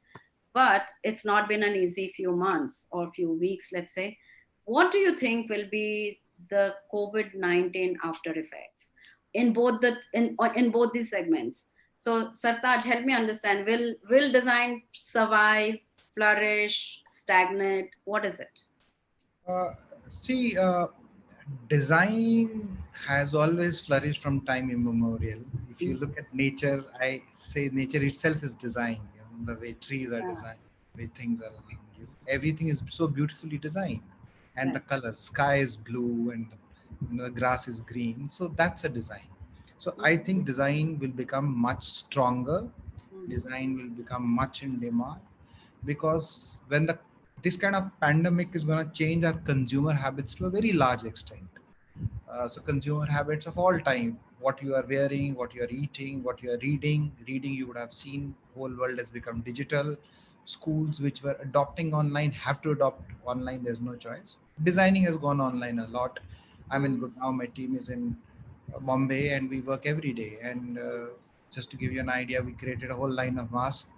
Speaker 1: But it's not been an easy few months or few weeks, let's say. What do you think will be the COVID-19 after effects in both in both these segments? So Sartaj, help me understand. Will design survive, flourish, stagnate? What is it?
Speaker 3: Uh, see, design has always flourished from time immemorial. If you look at nature, I say nature itself is design. The way trees are
Speaker 1: Yeah,
Speaker 3: designed, the way things are being used. Everything is so beautifully designed, and the
Speaker 1: right.
Speaker 3: color, sky is blue, and the grass is green. So that's a design. So I think design will become much stronger.
Speaker 1: Mhm.
Speaker 3: Design will become much in demand because when the this kind of pandemic is going to change our consumer habits to a very large extent. So consumer habits of all time, what you are wearing, what you are eating, what you are reading, you would have seen whole world has become digital. Schools which were adopting online have to adopt online, there's no choice. Designing has gone online a lot. I'm in
Speaker 1: Mm.
Speaker 3: good now, my team is in Bombay, and we work every day. And just to give you an idea, we created a whole line of masks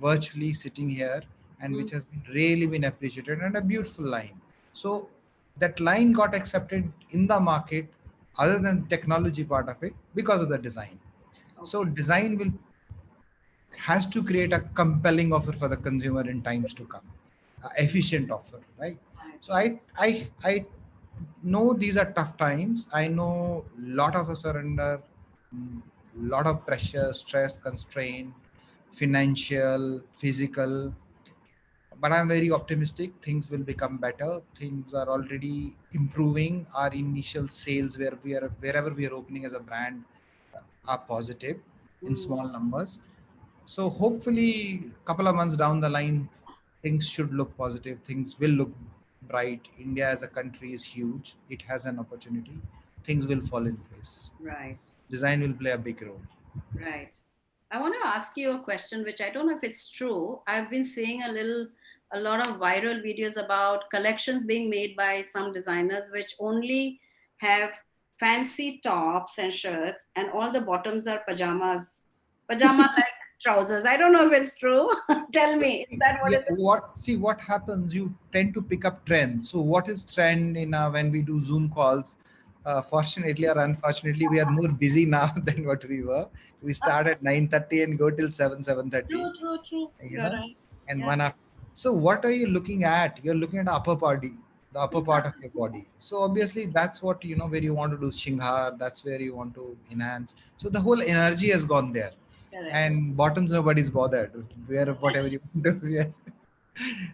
Speaker 3: virtually sitting here, and which
Speaker 1: Mm.
Speaker 3: has been really been appreciated, and a beautiful line. So that line got accepted in the market other than technology part of it because of the design. So
Speaker 1: Okay.
Speaker 3: design will has to create a compelling offer for the consumer in times to come, efficient offer, right?
Speaker 1: Right.
Speaker 3: So I know these are tough times. I know a lot of us are under lot of pressure, stress, constraint, financial, physical, but I'm very optimistic. Things will become better. Things are already improving. Our initial sales, wherever we are opening as a brand, are positive in
Speaker 1: Mm.
Speaker 3: small numbers. So hopefully, a couple of months down the line, things should look positive. Things will look bright. India as a country is huge. It has an opportunity. Things will fall in place.
Speaker 1: Right.
Speaker 3: Design will play a big role.
Speaker 1: Right. I want to ask you a question, which I don't know if it's true. I've been seeing a lot of viral videos about collections being made by some designers, which only have fancy tops and shirts, and all the bottoms are pajamas, pajama like trousers. I don't know if it's true. Tell me, is that what
Speaker 3: Yeah,
Speaker 1: it is?
Speaker 3: what happens, you tend to pick up trends. So what is trend in when we do Zoom calls? Fortunately or unfortunately, we are more busy now than what we were. We start at 9:30 and go till 7:30,
Speaker 1: True, true, true.
Speaker 3: you
Speaker 1: You're
Speaker 3: know,
Speaker 1: right.
Speaker 3: and
Speaker 1: Yeah.
Speaker 3: one after. So what are you looking at? You're looking at the upper body, the upper part of your body. So obviously that's what, where you want to do shinghar, that's where you want to enhance. So the whole energy has gone there,
Speaker 1: Correct.
Speaker 3: and bottoms nobody's bothered. Wear whatever you want to wear.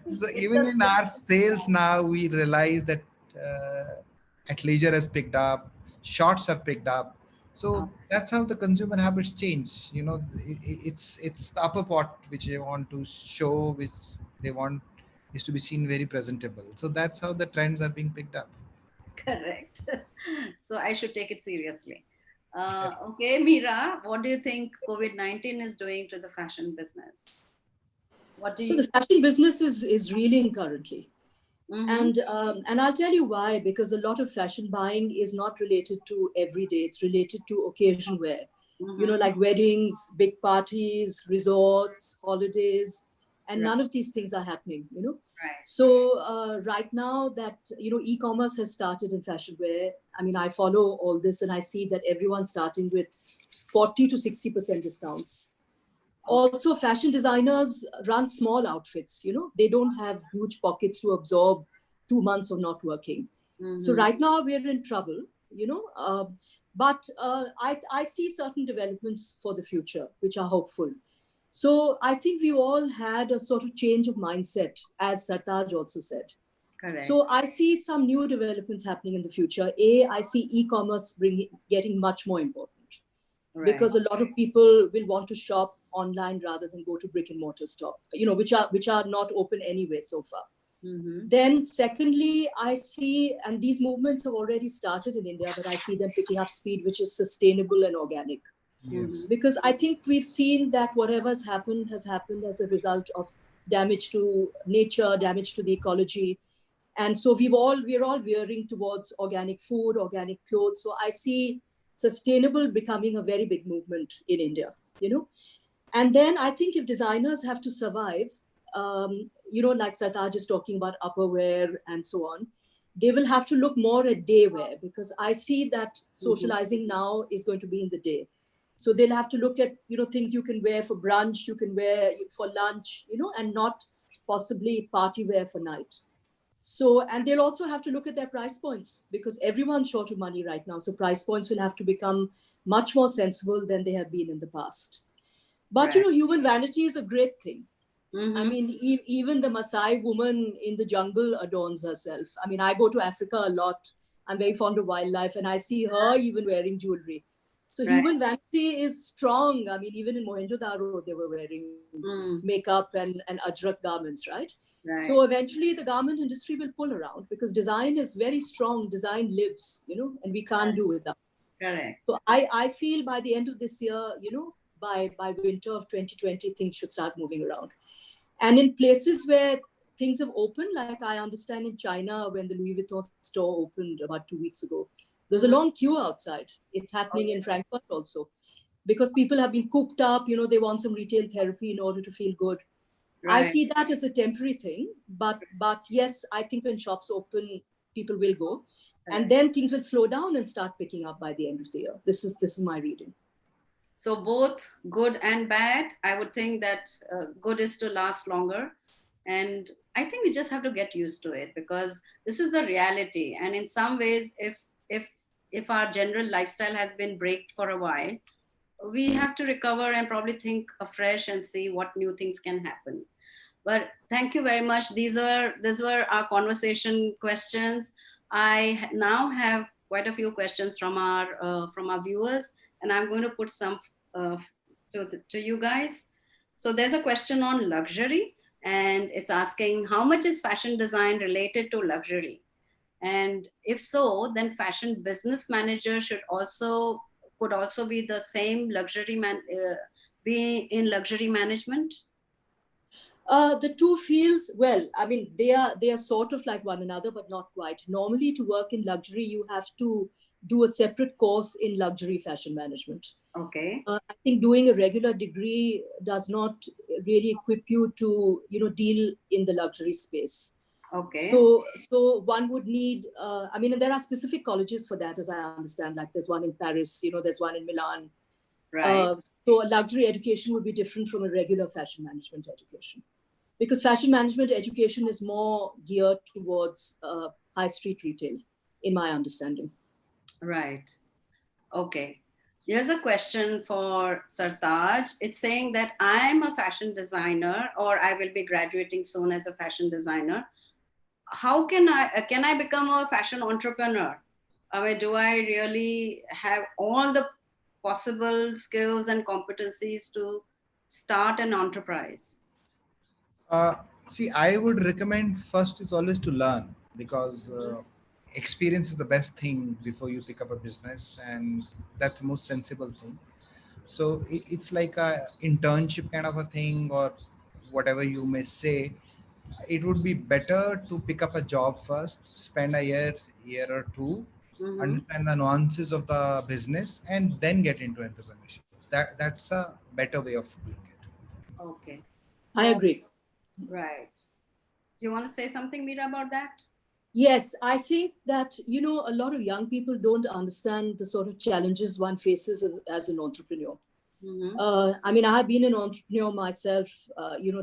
Speaker 3: So
Speaker 1: It's
Speaker 3: even
Speaker 1: just
Speaker 3: in our sales now, we realize that uh, athleisure has picked up, shorts have picked up.
Speaker 1: uh,
Speaker 3: So that's how the consumer habits change. It's the upper part which they want to show, which they want is to be seen very presentable. So that's how the trends are being picked up.
Speaker 1: correct. So I should take it seriously. Okay, Mira, what do you think COVID-19 is doing to the fashion business? What do
Speaker 2: So
Speaker 1: you?
Speaker 2: the fashion business is reeling currently.
Speaker 1: Mm-hmm.
Speaker 2: And I'll tell you why, because a lot of fashion buying is not related to every day. It's related to occasion wear,
Speaker 1: Mm-hmm.
Speaker 2: like weddings, big parties, resorts, holidays, and
Speaker 1: Right.
Speaker 2: none of these things are happening.
Speaker 1: Right.
Speaker 2: So right now that, e-commerce has started in fashion wear, I mean, I follow all this and I see that everyone's starting with 40 to 60% discounts.
Speaker 1: Okay.
Speaker 2: Also, fashion designers run small outfits. They don't have huge pockets to absorb 2 months of not working. So
Speaker 1: Mm-hmm.
Speaker 2: right now we're in trouble. But I see certain developments for the future which are hopeful. So I think we all had a sort of change of mindset, as Sartaj also said. So
Speaker 1: Correct.
Speaker 2: I see some new developments happening in the future. I see e-commerce getting much more important,
Speaker 1: Right.
Speaker 2: because a lot of people will want to shop online rather than go to brick and mortar store, which are not open anyway so far.
Speaker 1: Mm-hmm.
Speaker 2: Then secondly, I see, and these movements have already started in India, but I see them picking up speed, which is sustainable and organic.
Speaker 1: Mm-hmm.
Speaker 3: Yes.
Speaker 2: Because I think we've seen that whatever has happened as a result of damage to nature, damage to the ecology. And so we're all veering towards organic food, organic clothes. So I see sustainable becoming a very big movement in India. And then I think if designers have to survive, like Sartaj is talking about upperwear and so on, they will have to look more at day wear, because I see that
Speaker 1: Mm-hmm.
Speaker 2: socializing now is going to be in the day. So they'll have to look at, things you can wear for brunch, you can wear for lunch, and not possibly party wear for night. So, and they'll also have to look at their price points, because everyone's short of money right now. So price points will have to become much more sensible than they have been in the past. But
Speaker 1: Right.
Speaker 2: human vanity is a great thing. I
Speaker 1: Mm-hmm.
Speaker 2: mean, even the Maasai woman in the jungle adorns herself. I mean, I go to Africa a lot. I'm very fond of wildlife, and I see her even wearing jewelry. So
Speaker 1: Right.
Speaker 2: human vanity is strong. I mean, even in Mohenjo-daro, they were wearing
Speaker 1: Mm.
Speaker 2: makeup and ajrak garments, right? So
Speaker 1: Right.
Speaker 2: eventually, the garment industry will pull around, because design is very strong. Design lives, and we can't do without.
Speaker 1: Correct.
Speaker 2: So I feel by the end of this year, by winter of 2020, things should start moving around. And in places where things have opened, like I understand in China, when the Louis Vuitton store opened about 2 weeks ago, there's a
Speaker 1: Mm-hmm.
Speaker 2: long queue outside. It's
Speaker 1: Oh,
Speaker 2: happening in
Speaker 1: yeah.
Speaker 2: Frankfurt also, because people have been cooped up. They want some retail therapy in order to feel good. I
Speaker 1: Right.
Speaker 2: see that as a temporary thing, but yes, I think when shops open, people will go, and
Speaker 1: Correct.
Speaker 2: then things will slow down and start picking up by the end of the year. This is my reading.
Speaker 1: So both good and bad. I would think that good is to last longer, and I think we just have to get used to it because this is the reality. And in some ways, if if our general lifestyle has been braked for a while, we have to recover and probably think afresh and see what new things can happen. But thank you very much. These were our conversation questions. I now have quite a few questions from our viewers, and I'm going to put some uh, to you guys. So there's a question on luxury, and it's asking how much is fashion design related to luxury, and if so, then fashion business manager should also could also be the same be in luxury management.
Speaker 2: The two fields, well, I mean, they are sort of like one another, but not quite. Normally, to work in luxury, you have to do a separate course in luxury fashion management.
Speaker 1: Okay.
Speaker 2: I think doing a regular degree does not really equip you to, deal in the luxury space.
Speaker 1: Okay.
Speaker 2: So one would need, I mean, and there are specific colleges for that, as I understand. Like there's one in Paris, there's one in Milan.
Speaker 1: Right.
Speaker 2: So a luxury education would be different from a regular fashion management education, because fashion management education is more geared towards high street retail, in my understanding.
Speaker 1: Right. Okay. Here's a question for Sartaj. It's saying that I'm a fashion designer, or I will be graduating soon as a fashion designer. How can I become a fashion entrepreneur? I mean, do I really have all the possible skills and competencies to start an enterprise?
Speaker 3: Uh, See, I would recommend first is always to learn, because experience is the best thing before you pick up a business, and that's the most sensible thing. So it's like a internship kind of a thing, or whatever you may say. It would be better to pick up a job first, spend a year or two,
Speaker 1: Mm-hmm.
Speaker 3: understand the nuances of the business, and then get into entrepreneurship. That's a better way of doing it.
Speaker 1: Okay.
Speaker 2: I
Speaker 1: Oh,
Speaker 2: agree.
Speaker 1: right. Do you want to say something, Mira, about that?
Speaker 2: Yes, I think that, a lot of young people don't understand the sort of challenges one faces as an entrepreneur.
Speaker 1: Mm-hmm.
Speaker 2: I mean, I have been an entrepreneur myself,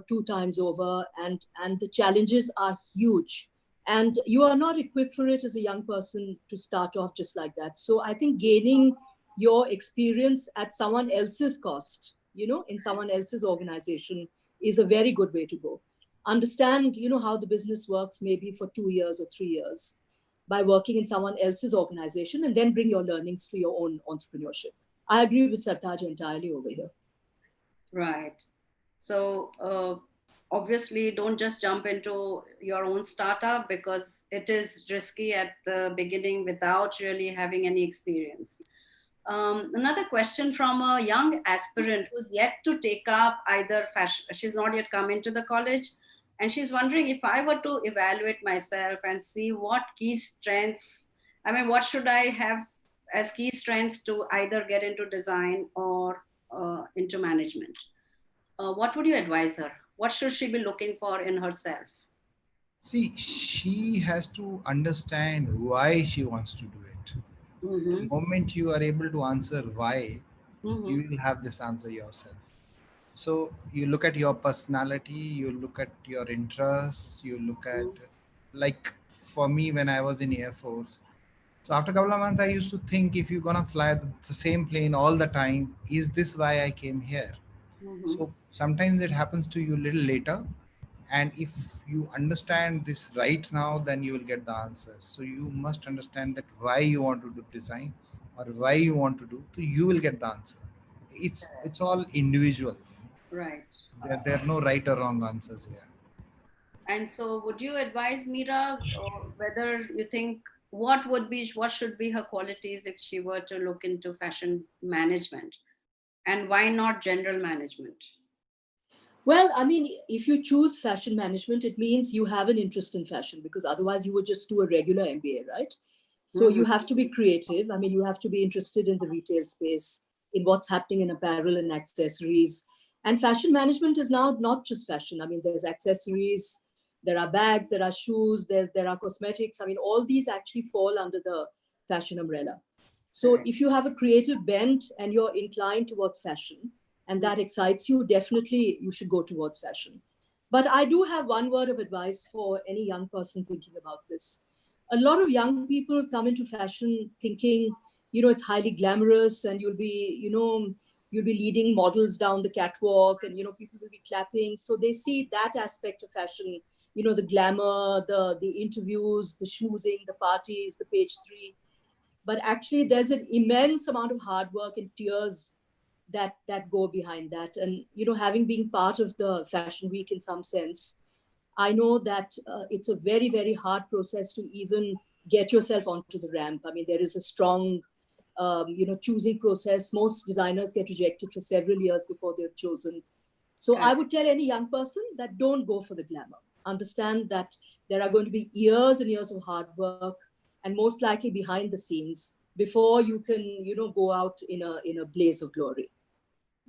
Speaker 2: 2 times over, and the challenges are huge. And you are not equipped for it as a young person to start off just like that. So I think gaining your experience at someone else's cost, in someone else's organization, is a very good way to go. Understand, how the business works maybe for 2 years or 3 years by working in someone else's organization, and then bring your learnings to your own entrepreneurship. I agree with Sartaj entirely over here.
Speaker 1: Right. So obviously, don't just jump into your own startup because it is risky at the beginning without really having any experience. Another question from a young aspirant who's yet to take up either fashion. She's not yet come into the college, and she's wondering, if I were to evaluate myself and see what key strengths, I mean, what should I have as key strengths to either get into design or into management? What would you advise her? What should she be looking for in herself?
Speaker 3: See, she has to understand why she wants to do it. The
Speaker 1: Mm-hmm.
Speaker 3: moment you are able to answer why,
Speaker 1: Mm-hmm.
Speaker 3: you will have this answer yourself. So you look at your personality, you look at your interests, you look at, like for me when I was in Air Force. So after a couple of months, I used to think, if you're gonna fly the same plane all the time, is this why I came here?
Speaker 1: Mm-hmm.
Speaker 3: So sometimes it happens to you a little later, and if you understand this right now, then you will get the answer. So you must understand that why you want to do design, or why you want to do, so you will get the answer. It's all individual.
Speaker 1: Right.
Speaker 3: There are no right or wrong answers here.
Speaker 1: And so, would you advise Mira, whether you think what should be her qualities if she were to look into fashion management, and why not general management?
Speaker 2: Well, I mean, if you choose fashion management, it means you have an interest in fashion, because otherwise you would just do a regular MBA, right? So
Speaker 1: Mm-hmm.
Speaker 2: you have to be creative. I mean, you have to be interested in the retail space, in what's happening in apparel and accessories. And fashion management is now not just fashion. I mean, there's accessories, there are bags, there are shoes, there are cosmetics. I mean, all these actually fall under the fashion umbrella. So
Speaker 1: Correct.
Speaker 2: if you have a creative bent and you're inclined towards fashion, and that excites you, definitely you should go towards fashion. But I do have one word of advice for any young person thinking about this. A lot of young people come into fashion thinking, it's highly glamorous, and you'll be leading models down the catwalk, and, people will be clapping. So they see that aspect of fashion, the glamour, the interviews, the schmoozing, the parties, the page three. But actually there's an immense amount of hard work and tears that go behind that. And having been part of the fashion week in some sense, I know that it's a very, very hard process to even get yourself onto the ramp. I mean, there is a strong choosing process. Most designers get rejected for several years before they're chosen. So I
Speaker 1: Correct.
Speaker 2: would tell any young person that don't go for the glamour. Understand that there are going to be years and years of hard work, and most likely behind the scenes, before you can, go out in a blaze of glory.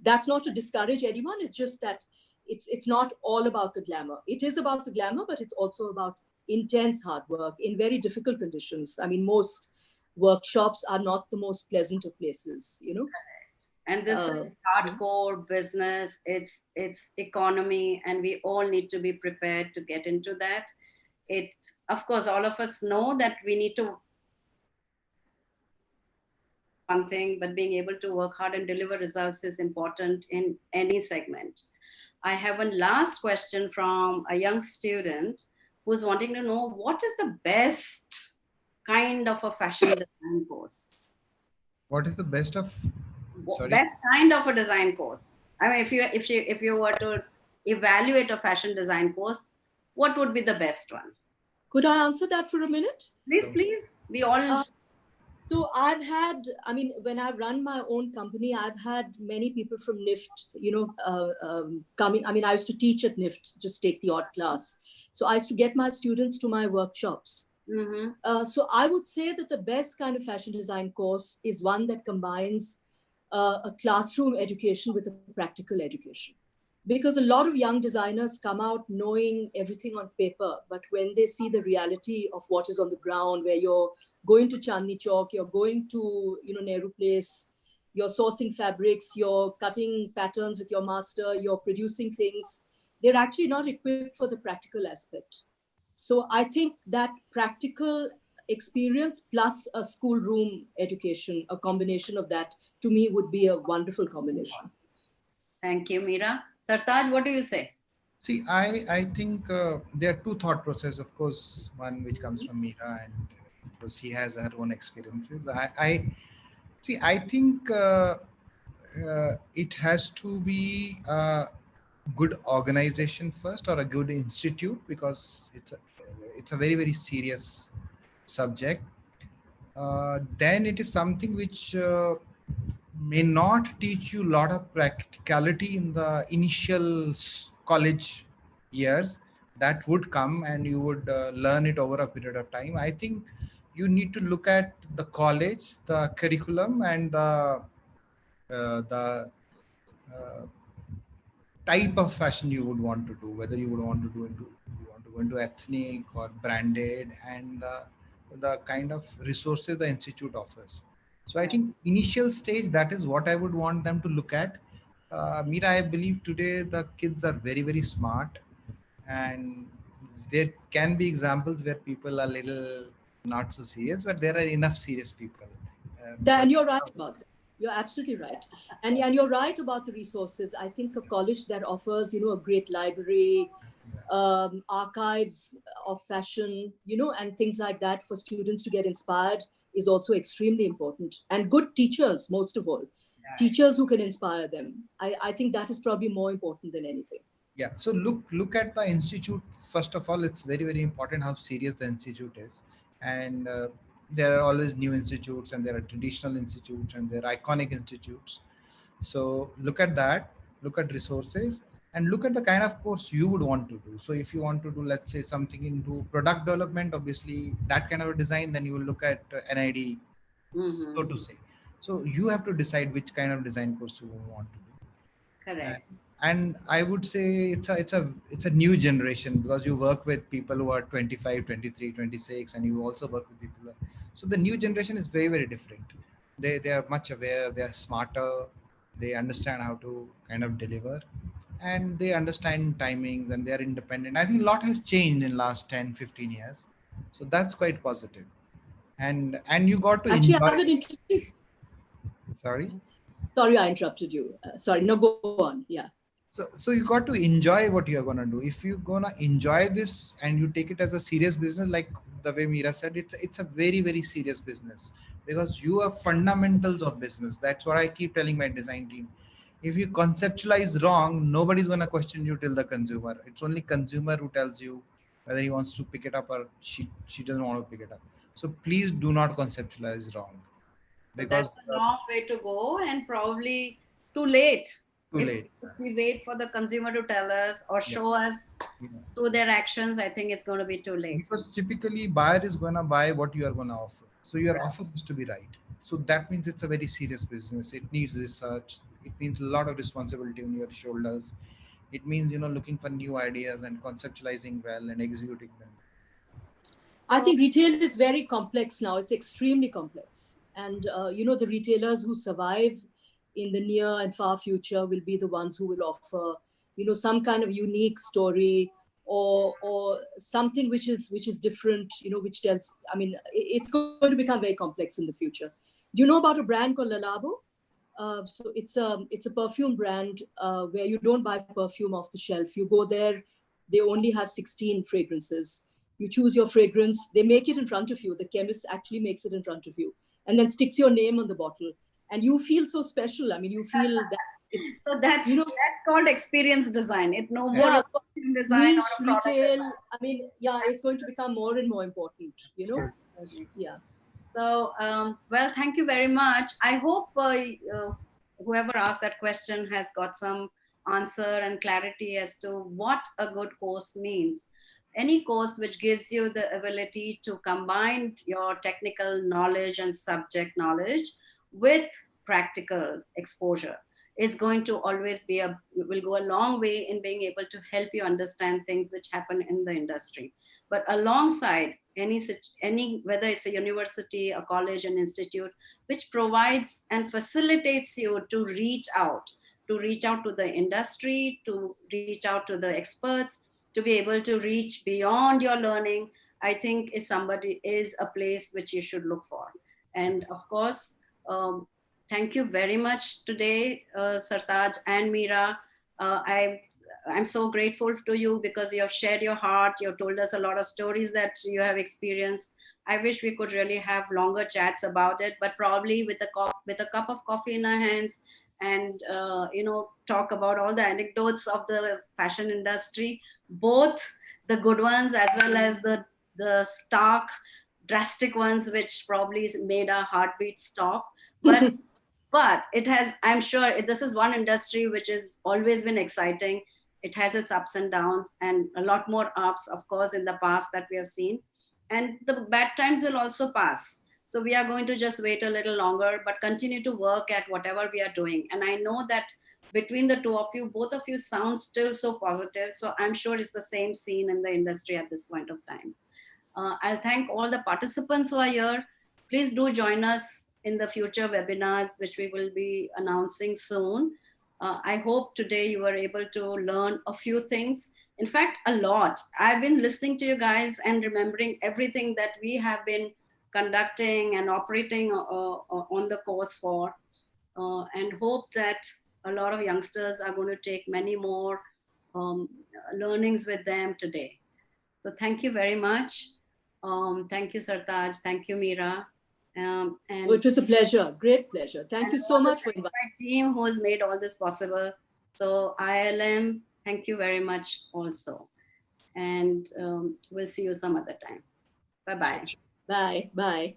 Speaker 2: That's not to discourage anyone. It's just that it's not all about the glamour. It is about the glamour, but it's also about intense hard work in very difficult conditions. I mean, most workshops are not the most pleasant of places.
Speaker 1: And this is
Speaker 2: Uh,
Speaker 1: hardcore business. It's economy, and we all need to be prepared to get into that. It's, of course, all of us know that we need to one thing, but being able to work hard and deliver results is important in any segment. I have one last question from a young student who's wanting to know what is the best kind of a fashion design course?
Speaker 3: What is the best of? Sorry.
Speaker 1: Best kind of a design course. I mean, if you were to evaluate a fashion design course, what would be the best one?
Speaker 2: could I answer that for a minute?
Speaker 1: Please, please. We all.
Speaker 2: So when I run my own company, I've had many people from NIFT, coming. I mean, I used to teach at NIFT, just take the odd class. So I used to get my students to my workshops. So I would say that the best kind of fashion design course is one that combines a classroom education with a practical education. Because a lot of young designers come out knowing everything on paper, but when they see the reality of what is on the ground, where you're going to Chandni Chowk, you're going to Nehru Place, you're sourcing fabrics, you're cutting patterns with your master, you're producing things, they're actually not equipped for the practical aspect. So I think that practical experience plus a schoolroom education, a combination of that, to me would be a wonderful combination.
Speaker 1: Thank you, Meera. Sartaj, what do you say?
Speaker 3: See, I think there are two thought process. Of course, one which comes from Mira, and of course she has her own experiences. I see. I think it has to be a good organization first, or a good institute, because it's a very very serious subject. Then it is something which may not teach you a lot of practicality in the initial college years. That would come, and you would learn it over a period of time. I think you need to look at the college, the curriculum, and the uh, type of fashion you would want to do, whether you would want to do into you want to go into ethnic or branded, and the kind of resources the institute offers. So I think initial stage, that is what I would want them to look at. Mira, I believe today the kids are very very smart, and there can be examples where people are little not so serious, but there are enough serious people,
Speaker 2: And
Speaker 3: because
Speaker 2: you're right about that. You're absolutely right. And you're right about the resources. I think a college that offers, a great library, archives of fashion, and things like that for students to get inspired is also extremely important. And good teachers, most of all, teachers who can inspire them. I think that is probably more important than anything.
Speaker 3: Yeah, so look at the institute. First of all, it's very very important how serious the institute is. And there are always new institutes, and there are traditional institutes, and there are iconic institutes. So look at that, look at resources, and look at the kind of course you would want to do. So if you want to do, let's say, something into product development, obviously that kind of a design, then you will look at NID, so to say. So you have to decide which kind of design course you want to do.
Speaker 1: Correct.
Speaker 3: And I would say it's a new generation, because you work with people who are 25, 23, 26, and you also work with people so the new generation is very very different. They are much aware, they are smarter, they understand how to kind of deliver, and they understand timings, and they are independent. I think a lot has changed in last 10, 15 years, so that's quite positive. And you got to
Speaker 2: Actually, I
Speaker 3: enjoy.
Speaker 2: have an interesting.
Speaker 3: Sorry.
Speaker 2: Sorry, I interrupted you. Sorry, no, go on. Yeah.
Speaker 3: So you got to enjoy what you're gonna do. If you're gonna enjoy this and you take it as a serious business, like the way Mira said, it's a very very serious business, because you have fundamentals of business. That's what I keep telling my design team. If you conceptualize wrong, nobody's gonna question you till the consumer. It's only consumer who tells you whether he wants to pick it up, or she doesn't want to pick it up. So please do not conceptualize wrong,
Speaker 1: So
Speaker 3: because
Speaker 1: that's a long way to go, and probably too late. if we wait for the consumer to tell us or show us
Speaker 3: Yeah.
Speaker 1: through their actions, I think it's going to be too late.
Speaker 3: Because typically buyer is going to buy what you are going to offer, so your offer has to be right. So that means it's a very serious business. It needs research. It means a lot of responsibility on your shoulders. It means looking for new ideas and conceptualizing well and executing them.
Speaker 2: I
Speaker 1: So,
Speaker 2: think retail is very complex now. It's extremely complex. And, the retailers who survive in the near and far future will be the ones who will offer, some kind of unique story, or something which is different, which tells, I mean, it's going to become very complex in the future. Do you know about a brand called Lalabo? So it's a perfume brand where you don't buy perfume off the shelf. You go there, they only have 16 fragrances. You choose your fragrance. They make it in front of you. The chemist actually makes it in front of you, and then sticks your name on the bottle, and you feel so special. I mean, you feel that it's
Speaker 1: so that's called experience design. It no more
Speaker 2: yeah.
Speaker 1: a
Speaker 2: So
Speaker 1: costume design or
Speaker 2: niche
Speaker 1: a product
Speaker 2: retail.
Speaker 1: design.
Speaker 2: I mean, yeah, it's going to become more and more important.
Speaker 1: Okay.
Speaker 2: Yeah.
Speaker 1: So, well, thank you very much. I hope whoever asked that question has got some answer and clarity as to what a good course means. Any course which gives you the ability to combine your technical knowledge and subject knowledge with practical exposure is going to always be will go a long way in being able to help you understand things which happen in the industry. But alongside any whether it's a university, a college, an institute which provides and facilitates you to reach out to the industry, to reach out to the experts, to be able to reach beyond your learning, I think is a place which you should look for. And of course, thank you very much today, Sartaj and Meera. I'm so grateful to you because you have shared your heart. You have told us a lot of stories that you have experienced. I wish we could really have longer chats about it, but probably with a cup of coffee in our hands, and talk about all the anecdotes of the fashion industry, both the good ones as well as the stark, drastic ones, which probably made our heartbeat stop. But it has, I'm sure this is one industry which has always been exciting. It has its ups and downs, and a lot more ups, of course, in the past that we have seen. And the bad times will also pass. So we are going to just wait a little longer, but continue to work at whatever we are doing. And I know that between the two of you, both of you sound still so positive. So I'm sure it's the same scene in the industry at this point of time. I'll thank all the participants who are here. Please do join us in the future webinars, which we will be announcing soon. I hope today you were able to learn a few things. In fact, a lot. I've been listening to you guys and remembering everything that we have been conducting and operating on the course for, and hope that a lot of youngsters are going to take many more learnings with them today. So thank you very much. Thank you, Sartaj. Thank you, Meera. And
Speaker 2: Oh, it was a pleasure, great pleasure. Thank you so much for inviting.
Speaker 1: my team who has made all this possible. So IILM, thank you very much also. And we'll see you some other time. Bye-bye.
Speaker 2: Bye. Bye.